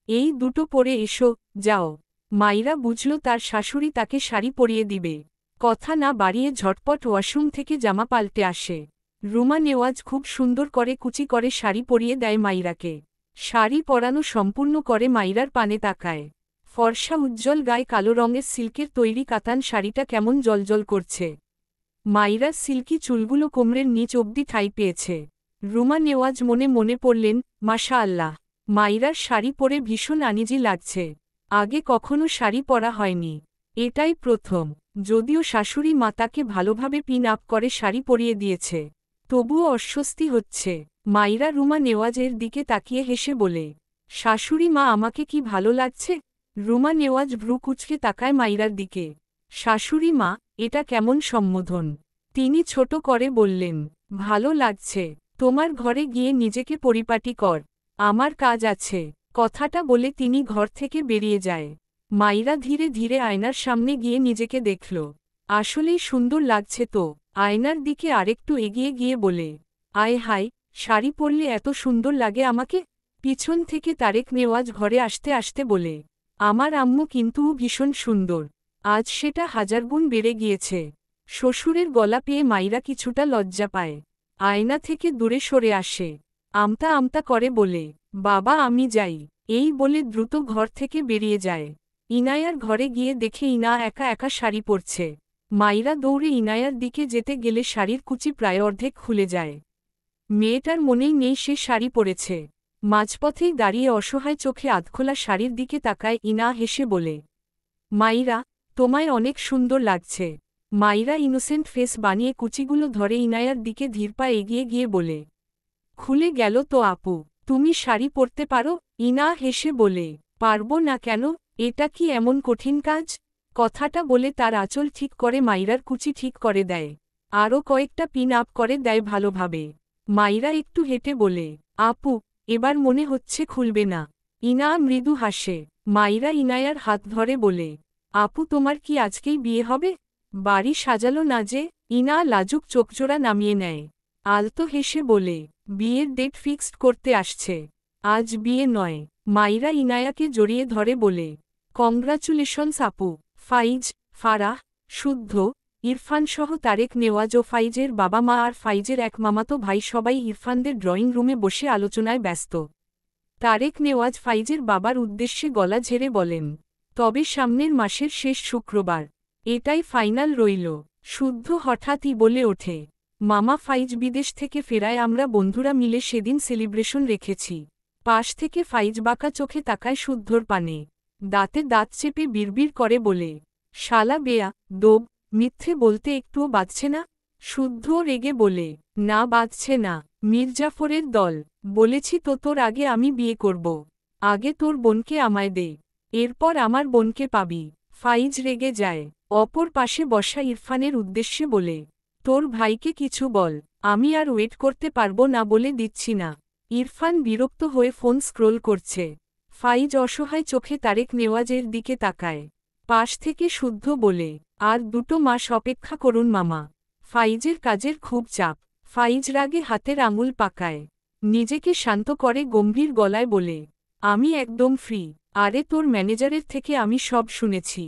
[SPEAKER 1] এই দুটো পরে এসো, যাও। মাইরা বুঝল তার শাশুড়ি তাকে শাড়ি পরিয়ে দিবে। কথা না বাড়িয়ে ঝটপট ওয়াশরুম থেকে জামা পাল্টে আসে। রুমা নেওয়াজ খুব সুন্দর করে কুচি করে শাড়ি পরিয়ে দেয় মাইরাকে। শাড়ি পরানো সম্পূর্ণ করে মাইরার পানে তাকায়। ফর্সা উজ্জ্বল গায়ে কালো রঙের সিল্কের তৈরি কাতান শাড়িটা কেমন জলজল করছে। মাইরার সিল্কি চুলগুলো কোমরের নিচ অবধি ঠাঁই পেয়েছে। রুমা নেওয়াজ মনে মনে পড়লেন, মাশা আল্লাহ, মাইরার শাড়ি পরে ভীষণ আনিজি লাগছে। আগে কখনো শাড়ি পরা হয়নি, এটাই প্রথম। যদিও শাশুড়ি মা তাকে ভালোভাবে পিন আপ করে শাড়ি পরিয়ে দিয়েছে, তবুও অস্বস্তি হচ্ছে। মাইরা রুমা নেওয়াজের দিকে তাকিয়ে হেসে বলে, শাশুড়ি মা, আমাকে কি ভালো লাগছে? রুমা নেওয়াজ ভ্রু কুঁচকে তাকায় মাইরার দিকে। শাশুড়ি মা, এটা কেমন সম্বোধন? তিনি ছোট করে বললেন, ভালো লাগছে। তোমার ঘরে গিয়ে নিজেকে পরিপাটি কর, আমার কাজ আছে। কথাটা বলে তিনি ঘর থেকে বেরিয়ে যায়। মাইরা ধীরে ধীরে আয়নার সামনে গিয়ে নিজেকে দেখল। আসলেই সুন্দর লাগছে তো। আয়নার দিকে আরেকটু এগিয়ে গিয়ে বলে, আয় হায়, শাড়ি পরলে এত সুন্দর লাগে আমাকে। পিছন থেকে তারেক নেওয়াজ ঘরে আসতে আসতে বলে, আমার আম্মু কিন্তু ভীষণ সুন্দর, আজ সেটা 1000 গুণ বেড়ে গিয়েছে। শ্বশুরের গলা পেয়ে মাইরা কিছুটা লজ্জা পায়। আয়না থেকে দূরে সরে আসে। আমতা আমতা করে বলে, বাবা আমি যাই। এই বলে দ্রুত ঘর থেকে বেরিয়ে যায়। ইনায়ার ঘরে গিয়ে দেখে ইনা একা একা শাড়ি পরছে। মাইরা দৌড়ে ইনায়ার দিকে যেতে গেলে শাড়ির কুচি প্রায় অর্ধেক খুলে যায়। মেয়েটার মনেই নেই সে শাড়ি পরেছে। মাঝপথেই দাঁড়িয়ে অসহায় চোখে আধখোলা শাড়ির দিকে তাকায় ইনা হেসে বলে, মাইরা, তোমায় অনেক সুন্দর লাগছে। মাইরা ইনোসেন্ট ফেস বানিয়ে কুচিগুলো ধরে ইনায়ার দিকে ধীরপা এগিয়ে গিয়ে বলে, খুলে গেল তো আপু, তুমি শাড়ি পরতে পারো? ইনা হেসে বলে, পারবো না কেন, এটা কি এমন কঠিন কাজ? কথাটা বলে তার আঁচল ঠিক করে মাইরার কুচি ঠিক করে দেয়। আরও কয়েকটা পিন আপ করে দেয় ভালোভাবে। মাইরা একটু হেঁটে বলে, আপু, এবার মনে হচ্ছে খুলবে না। ইনা মৃদু হাসে। মাইরা ইনায়ার হাত ধরে বলে, আপু তোমার কি আজকেই বিয়ে হবে? বাড়ি সাজালো না যে? ইনা লাজুক চোখজোড়া নামিয়ে নেয়। আলতো হেসে বলে, বিয়ের ডেট ফিক্সড করতে আসছে। আজ বিয়ে নয়। মাইরা ইনায়াকে জড়িয়ে ধরে বলে, কংগ্রাচুলেশনস আপু। ফাইজ, ফারাহ, শুদ্ধ, ইরফান সহ তারেক নেওয়াজ ও ফাইজের বাবা মা আর ফাইজের এক মামাতো ভাই সবাই ইরফানদের ড্রয়িং রুমে বসে আলোচনায় ব্যস্ত। তারেক নেওয়াজ ফাইজের বাবার উদ্দেশ্যে গলা ঝেড়ে বলেন, তবে সামনের মাসের শেষ শুক্রবার। এটাই ফাইনাল রইল। শুদ্ধ হঠাৎই বলে ওঠে, মামা ফাইজ বিদেশ থেকে ফেরায় আমরা বন্ধুরা মিলে সেদিন সেলিব্রেশন রেখেছি। পাশ থেকে ফাইজ বাঁকা চোখে তাকায় শুদ্ধর পানে। দাঁতে দাঁত চেপে বিড়বিড় করে বলে, শালা বেয়া, দোব, মিথ্যে বলতে একটুও বাজছে না? শুদ্ধ রেগে বলে, না বাজছে না। মির্জাফরের দল, বলেছি তো তোর আগে আমি বিয়ে করব। আগে তোর বোনকে আমায় দে, এরপর আমার বোনকে পাবি। ফাইজ রেগে যায়। অপর পাশে বসা ইরফানের উদ্দেশ্যে বলে, তোর ভাইকে কিছু বল, আমি আর ওয়েট করতে পারবো না বলে দিচ্ছি না। ইরফান বিরক্ত হয়ে ফোন স্ক্রোল করছে। ফাইজ অসহায় চোখে তারেক নেওয়াজের দিকে তাকায়। পাশ থেকে শুদ্ধ বলে, আর 2 মাস অপেক্ষা করুন মামা। ফাইজের কাজের খুব চাপ। ফাইজ রাগে হাতের আঙুল পাকায়। নিজেকে শান্ত করে গম্ভীর গলায় বলে, আমি একদম ফ্রি। আরে তোর ম্যানেজারের থেকে আমি সব শুনেছি।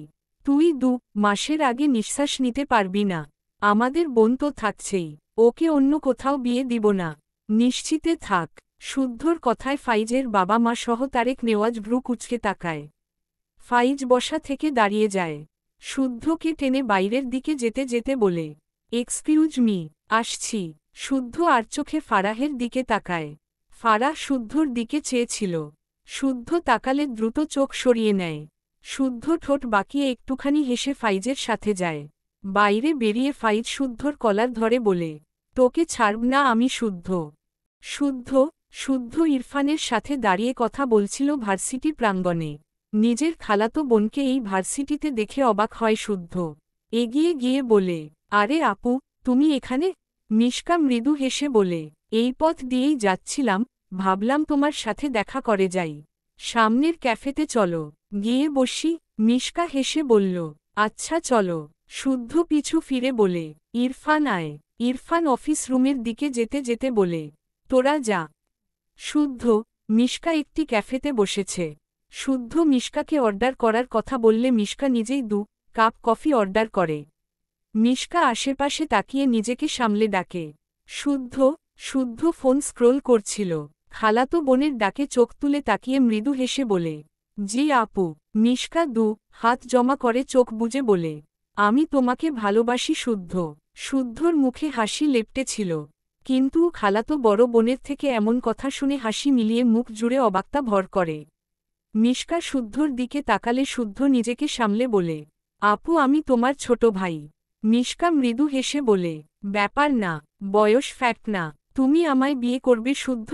[SPEAKER 1] তুই 2 মাসের আগে নিঃশ্বাস নিতে পারবি না। আমাদের বোন তো থাকছেই, ওকে অন্য কোথাও বিয়ে দিব না। নিশ্চিতে থাক। শুদ্ধর কথায় ফাইজের বাবা মা সহ তারেক নেওয়াজ ভ্রু কুঁচকে তাকায়। ফাইজ বসা থেকে দাঁড়িয়ে যায়। শুদ্ধকে টেনে বাইরের দিকে যেতে যেতে বলে, এক্সকিউজ মি, আসছি। শুদ্ধ আর চোখে ফারাহের দিকে তাকায়। ফারাহ শুদ্ধর দিকে চেয়েছিল। শুদ্ধ তাকালে দ্রুত চোখ সরিয়ে নেয়। শুদ্ধ ঠোঁট বাঁকিয়ে একটুখানি হেসে ফাইজের সাথে যায়। বাইরে বেরিয়ে ফাইজ শুদ্ধর কলার ধরে বলে, তোকে ছাড়ব না আমি শুদ্ধ। শুদ্ধ শুদ্ধ ইরফানের সাথে দাঁড়িয়ে কথা বলছিল ভার্সিটি প্রাঙ্গণে। নিজের খালাতো বোনকে এই ভার্সিটিতে দেখে অবাক হয় শুদ্ধ। এগিয়ে গিয়ে বলে, আরে আপু, তুমি এখানে? মিশকা মৃদু হেসে বলে, এই পথ দিয়েই যাচ্ছিলাম, ভাবলাম তোমার সাথে দেখা করে যাই। সামনের ক্যাফেতে চলো, গিয়ে বসি। মিশকা হেসে বলল, আচ্ছা চলো। শুদ্ধ পিছু ফিরে বলে, ইরফান আয়। ইরফান অফিস রুমের দিকে যেতে যেতে বলে, তোরা যা। শুদ্ধ, মিশকা একটি ক্যাফেতে বসেছে। শুদ্ধ মিশকাকে অর্ডার করার কথা বললে মিশকা নিজেই 2 কাপ কফি অর্ডার করে। মিশকা আশেপাশে তাকিয়ে নিজেকে সামলে ডাকে, শুদ্ধ। শুদ্ধ ফোন স্ক্রোল করছিল। খালাতো বোনের ডাকে চোখ তুলে তাকিয়ে মৃদু হেসে বলে, জি আপু। মিশকা 2 হাত জমা করে চোখ বুজে বলে, আমি তোমাকে ভালোবাসি শুদ্ধ। শুদ্ধর মুখে হাসি লেপ্টেছিল, কিন্তু খালাতো বড় বোনের থেকে এমন কথা শুনে হাসি মিলিয়ে মুখ জুড়ে অবাকতা ভর করে। মিশকা শুদ্ধর দিকে তাকালে শুদ্ধ নিজেকে সামলে বলে, আপু আমি তোমার ছোট ভাই। মিশকা মৃদু হেসে বলে, ব্যাপার না, বয়স ফ্যাক্ট না। তুমি আমায় বিয়ে করবে শুদ্ধ?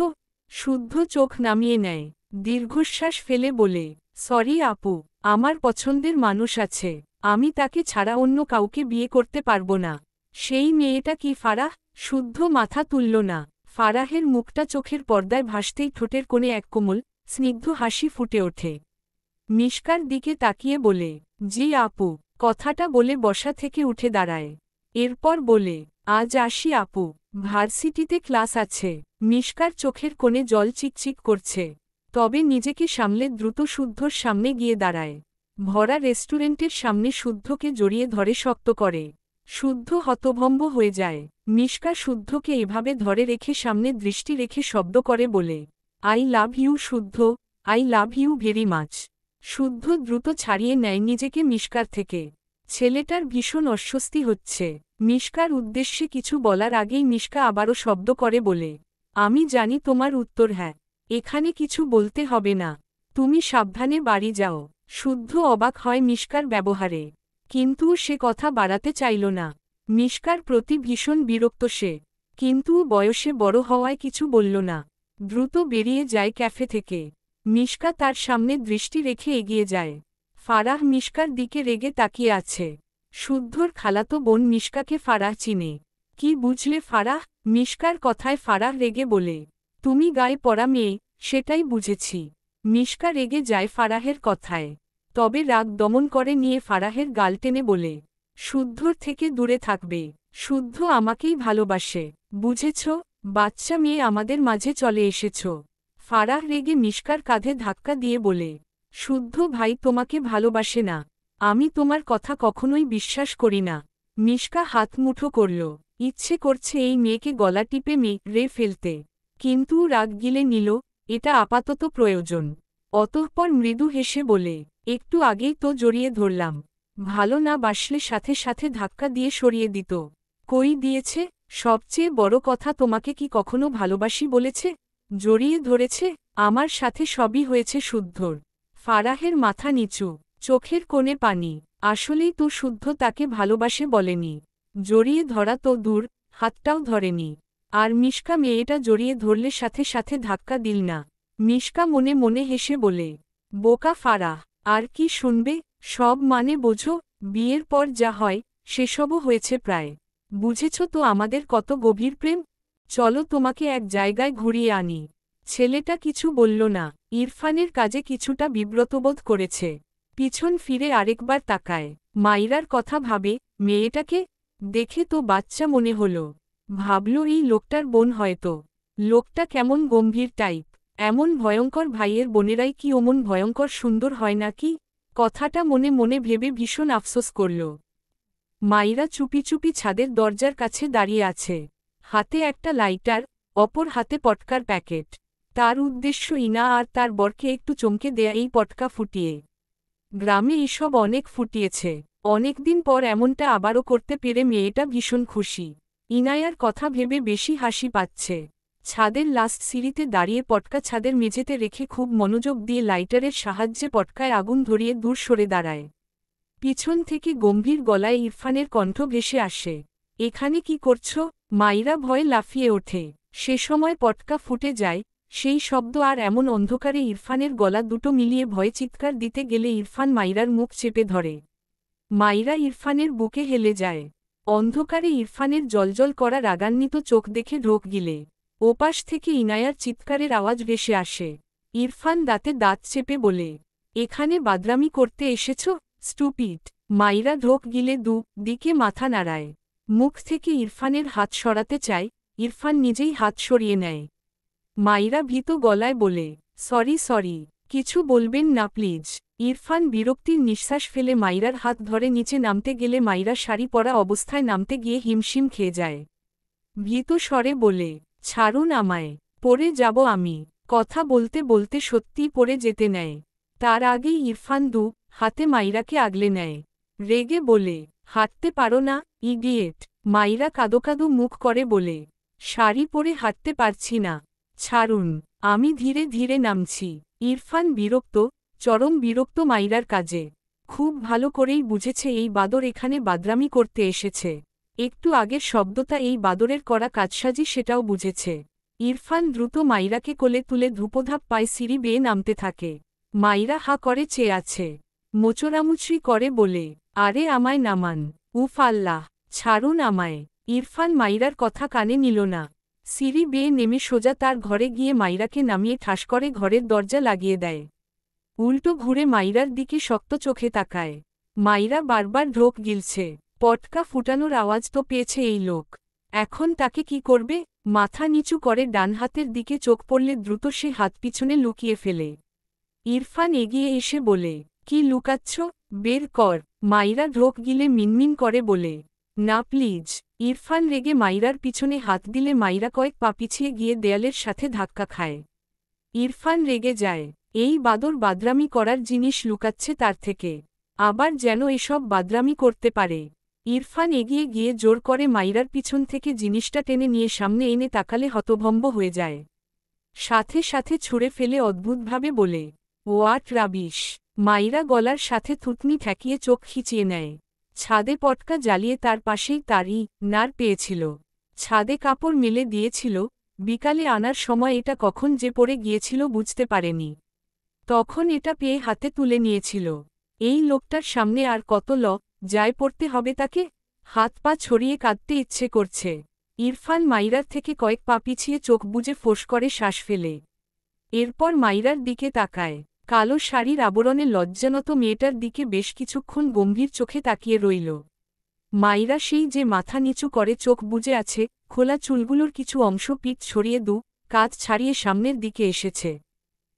[SPEAKER 1] শুদ্ধ চোখ নামিয়ে নেয়। দীর্ঘশ্বাস ফেলে বলে, সরি আপু, আমার পছন্দের মানুষ আছে। আমি তাকে ছাড়া অন্য কাউকে বিয়ে করতে পারবো না। সেই মেয়েটা কি ফারাহ? শুদ্ধ মাথা তুলল না। ফারাহের মুখটা চোখের পর্দায় ভাসতেই ঠোঁটের কোণে এক কোমল, স্নিগ্ধ হাসি ফুটে ওঠে। মিশকার দিকে তাকিয়ে বলে, জি আপু। কথাটা বলে বসা থেকে উঠে দাঁড়ায়। এরপর বলে, আজ আসি আপু, ভার্সিটিতে ক্লাস আছে। মিশকার চোখের কোণে জল চিকচিক করছে, তবে নিজেকে সামলে দ্রুত শুদ্ধর সামনে গিয়ে দাঁড়ায়। ভরা রেস্টুরেন্টের সামনে শুদ্ধকে জড়িয়ে ধরে শক্ত করে। শুদ্ধ হতভম্ব হয়ে যায়। মিশকা শুদ্ধকে এভাবে ধরে রেখে সামনে দৃষ্টি রেখে শব্দ করে বলে, I love you Shuddho, I love you very much. Shuddho দ্রুত ছাড়িয়ে নেয় নিজেকে মিশকার থেকে। ছেলেটার ভীষণ অস্বস্তি হচ্ছে। মিশকার উদ্দেশ্যে কিছু বলার আগেই মিশকা আবারও শব্দ করে বলে, আমি জানি তোমার উত্তর হ্যাঁ। এখানে কিছু বলতে হবে না। তুমি সাবধানে বাড়ি যাও। শুদ্ধ অবাক হয় মিশকার ব্যবহারে, কিন্তু সে কথা বাড়াতে চাইল না। মিশকার প্রতি ভীষণ বিরক্ত সে, কিন্তু বয়সে বড় হওয়ায় কিছু বলল না। দ্রুত বেরিয়ে যায় ক্যাফে থেকে। মিশকা তার সামনে দৃষ্টি রেখে এগিয়ে যায়। ফারাহ মিশকার দিকে রেগে তাকিয়ে আছে। শুদ্ধর খালাতো বোন মিশকাকে ফারাহ চিনে। কি বুঝলে ফারাহ? মিশকার কথায় ফারাহ রেগে বলে, তুমি গায়ে পড়া মেয়ে, সেটাই বুঝেছি। মিশকা রেগে যায় ফারাহের কথায়, তবে রাগ দমন করে নিয়ে ফারাহের গাল টেনে বলে, শুদ্ধর থেকে দূরে থাকবে, শুদ্ধ আমাকেই ভালোবাসে, বুঝেছ? বাচ্চা মেয়ে আমাদের মাঝে চলে এসেছ। ফারাহ রেগে মিশকার কাঁধে ধাক্কা দিয়ে বলে, শুদ্ধ ভাই তোমাকে ভালোবাসে না, আমি তোমার কথা কখনোই বিশ্বাস করি না। মিশকা হাত মুঠো করল, ইচ্ছে করছে এই মেয়েকে গলা টিপে মেরে ফেলতে, কিন্তু রাগ গিলে নিল, এটা আপাতত প্রয়োজন। অতঃপর মৃদু হেসে বলে, একটু আগেই তো জড়িয়ে ধরলাম, ভালো না বাসলে সাথে সাথে ধাক্কা দিয়ে সরিয়ে দিত। কই দিয়েছে? সবচেয়ে বড় কথা, তোমাকে কি কখনো ভালোবাসি বলেছে? জড়িয়ে ধরেছে? আমার সাথে সবই হয়েছে শুদ্ধর। ফারাহের মাথা নিচু, চোখের কোণে পানি। আসলেই তো শুদ্ধ তাকে ভালোবাসে বলেনি, জড়িয়ে ধরা তো দূর, হাতটাও ধরেনি। আর মিশকা মেয়েটা জড়িয়ে ধরলে সাথে সাথে ধাক্কা দিল না। মিশকা মনে মনে হেসে বলে, বোকা ফারাহ, আর কি শুনবে? সব মানে বোঝো, বিয়ের পর যা হয় সেসবও হয়েছে প্রায়। বুঝেছ তো আমাদের কত গভীর প্রেম? চলো তোমাকে এক জায়গায় ঘুরিয়ে আনি। ছেলেটা কিছু বলল না, ইরফানের কাজে কিছুটা বিব্রতবোধ করেছে। পিছন ফিরে আরেকবার তাকায়, মাইরার কথা ভাবে, মেয়েটাকে দেখে তো বাচ্চা মনে হল। ভাবল এই লোকটার বোন হয়তো। লোকটা কেমন গম্ভীর টাইপ, এমন ভয়ঙ্কর ভাইয়ের বোনেরাই কি অমন ভয়ঙ্কর সুন্দর হয় নাকি? কথাটা মনে মনে ভেবে ভীষণ আফসোস করল। মাইরা চুপি চুপি ছাদের দরজার কাছে দাঁড়িয়ে আছে, হাতে একটা লাইটার, অপর হাতে পটকার প্যাকেট। তার উদ্দেশ্য ইনা আর তার বরকে একটু চমকে দেয়া এই পটকা ফুটিয়ে। গ্রামে এসব অনেক ফুটিয়েছে, অনেকদিন পর এমনটা আবারও করতে পেরে মেয়েটা ভীষণ খুশি। ইনায়ার কথা ভেবে বেশি হাসি পাচ্ছে। ছাদের লাস্ট সিঁড়িতে দাঁড়িয়ে পটকা ছাদের মেঝেতে রেখে খুব মনোযোগ দিয়ে লাইটারের সাহায্যে পটকায় আগুন ধরিয়ে দূর সরে দাঁড়ায়। পিছন থেকে গম্ভীর গলায় ইরফানের কণ্ঠ ভেসে আসে, এখানে কি করছ? মাইরা ভয়ে লাফিয়ে ওঠে। সে সময় পটকা ফুটে যায়, সেই শব্দ আর এমন অন্ধকারে ইরফানের গলা দুটো মিলিয়ে ভয়ে চিৎকার দিতে গেলে ইরফান মাইরার মুখ চেপে ধরে। মাইরা ইরফানের বুকে হেলে যায়। অন্ধকারে ইরফানের জলজল করা রাগান্বিত চোখ দেখে ঢোক গিলে। ওপাশ থেকে ইনায়ার চিৎকারের আওয়াজ ভেসে আসে। ইরফান দাঁতে দাঁত চেপে বলে, এখানে বাদরামি করতে এসেছ, স্টুপিড? মাইরা ঢোক গিলে দিকে মাথা নাড়ায়। মুখ থেকে ইরফানের হাত সরাতে চায়, ইরফান নিজেই হাত সরিয়ে নেয়। মাইরা ভীত গলায় বলে, সরি, কিছু বলবেন না প্লিজ। ইরফান বিরক্তির নিঃশ্বাস ফেলে মাইরার হাত ধরে নিচে নামতে গেলে মাইরা শাড়ি পরা অবস্থায় নামতে গিয়ে হিমশিম খেয়ে যায়। ভীত স্বরে বলে, ছাড়ুন আমায়, পড়ে যাব আমি। কথা বলতে বলতে সত্যিই পড়ে যেতে নেয়। তার আগেই ইরফান হাতে মাইরাকে আগলে নেয়। রেগে বলে, হাঁটতে পারো না, ইডিয়েট? মাইরা কাঁদো কাঁদো মুখ করে বলে, শাড়ি পরে হাঁটতে পারছি না, ছাড়ুন, আমি ধীরে ধীরে নামছি। ইরফান বিরক্ত, চরম বিরক্ত মাইরার কাজে। খুব ভালো করেই বুঝেছে এই বাদর এখানে বাদরামি করতে এসেছে। একটু আগের শব্দটা এই বাদরের করা কাজসাজি সেটাও বুঝেছে। ইরফান দ্রুত মাইরাকে কোলে তুলে ধূপধাপ পায়ে সিঁড়ি বেয়ে নামতে থাকে। মাইরা হা করে চেয়ে আছে, মোচড়ামুচড়ি করে বলে, আরে আমায় নামান, উফ আল্লাহ, ছাড়ুন আমায়। ইরফান মাইরার কথা কানে নিল না। সিঁড়ি বেয়ে নেমে সোজা তার ঘরে গিয়ে মাইরাকে নামিয়ে ঠাস করে ঘরের দরজা লাগিয়ে দেয়। উল্টো ঘুরে মাইরার দিকে শক্ত চোখে তাকায়। মাইরা বারবার ঢোক গিলছে। পটকা ফুটানোর আওয়াজ তো পেয়েছে এই লোক, এখন তাকে কি করবে? মাথা নিচু করে ডান হাতের দিকে চোখ পড়লে দ্রুত সে হাত পিছনে লুকিয়ে ফেলে। ইরফান এগিয়ে এসে বলে, কি লুকাচ্ছ? বের কর। মাইরা ঢোক গিলে মিনমিন করে বলে, না প্লিজ। ইরফান রেগে মাইরার পিছনে হাত দিলে মাইরা কয়েক পা পিছিয়ে গিয়ে দেয়ালের সাথে ধাক্কা খায়। ইরফান রেগে যায়, এই বাদর বাদরামি করার জিনিস লুকাচ্ছে তার থেকে, আবার যেন এসব বাদরামি করতে পারে। ইরফান এগিয়ে গিয়ে জোর করে মাইরার পিছন থেকে জিনিসটা টেনে নিয়ে সামনে এনে তাকালে হতভম্ব হয়ে যায়। সাথে সাথে ছুঁড়ে ফেলে অদ্ভুতভাবে বলে, হোয়াট রাবিশ। মাইরা গলার সাথে থুতনি ঠেকিয়ে চোখ খিচিয়ে নেয়। ছাদে পটকা জ্বালিয়ে তার পাশেই তারই নার পেয়েছিল। ছাদে কাপড় মেলে দিয়েছিল, বিকালে আনার সময় এটা কখন যে পড়ে গিয়েছিল বুঝতে পারেনি। তখন এটা পেয়ে হাতে তুলে নিয়েছিল। এই লোকটার সামনে আর কত যায় পড়তে হবে তাকে? হাত পা ছড়িয়ে কাঁদতে ইচ্ছে করছে। ইরফান মাইরার থেকে কয়েক পা পিছিয়ে চোখ বুজে ফোঁস করে শ্বাস ফেলে। এরপর মাইরার দিকে তাকায়। কালো শাড়ির আবরণে লজ্জানত মেয়েটার দিকে বেশ কিছুক্ষণ গম্ভীর চোখে তাকিয়ে রইল। মাইরা সেই যে মাথা নিচু করে চোখ বুজে আছে, খোলা চুলগুলোর কিছু অংশ পিঠ ছড়িয়ে কাঁধ ছাড়িয়ে সামনের দিকে এসেছে।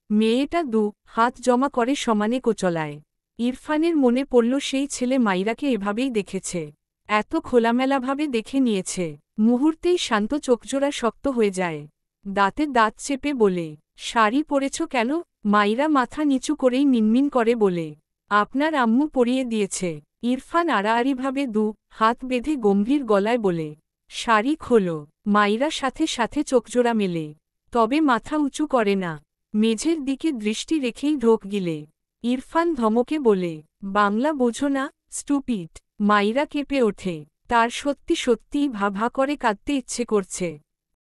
[SPEAKER 1] মেয়েটা হাত জমা করে সমানে কোচলায়। ইরফানের মনে পড়ল সেই ছেলে মাইরাকে এভাবেই দেখেছে, এত খোলামেলাভাবে দেখে নিয়েছে। মুহূর্তেই শান্ত চোখজোড়া শক্ত হয়ে যায়। দাঁতে দাঁত চেপে বলে, শাড়ি পরেছ কেন? মাইরা মাথা নিচু করেই মিনমিন করে বলে, আপনার আম্মু পরিয়ে দিয়েছে। ইরফান আড়াআড়িভাবে হাত বেঁধে গম্ভীর গলায় বলে, শাড়ি খোলো। মাইরা সাথে সাথে চোখজোড়া মেলে, তবে মাথা উঁচু করে না। মেঝের দিকে দৃষ্টি রেখেই ঢোক গিলে। ইরফান ধমকে বলে, বাংলা বোঝো না, স্টুপিড। মাইরা কেঁপে ওঠে, তার সত্যি সত্যিই ভা ভা করে কাঁদতে ইচ্ছে করছে।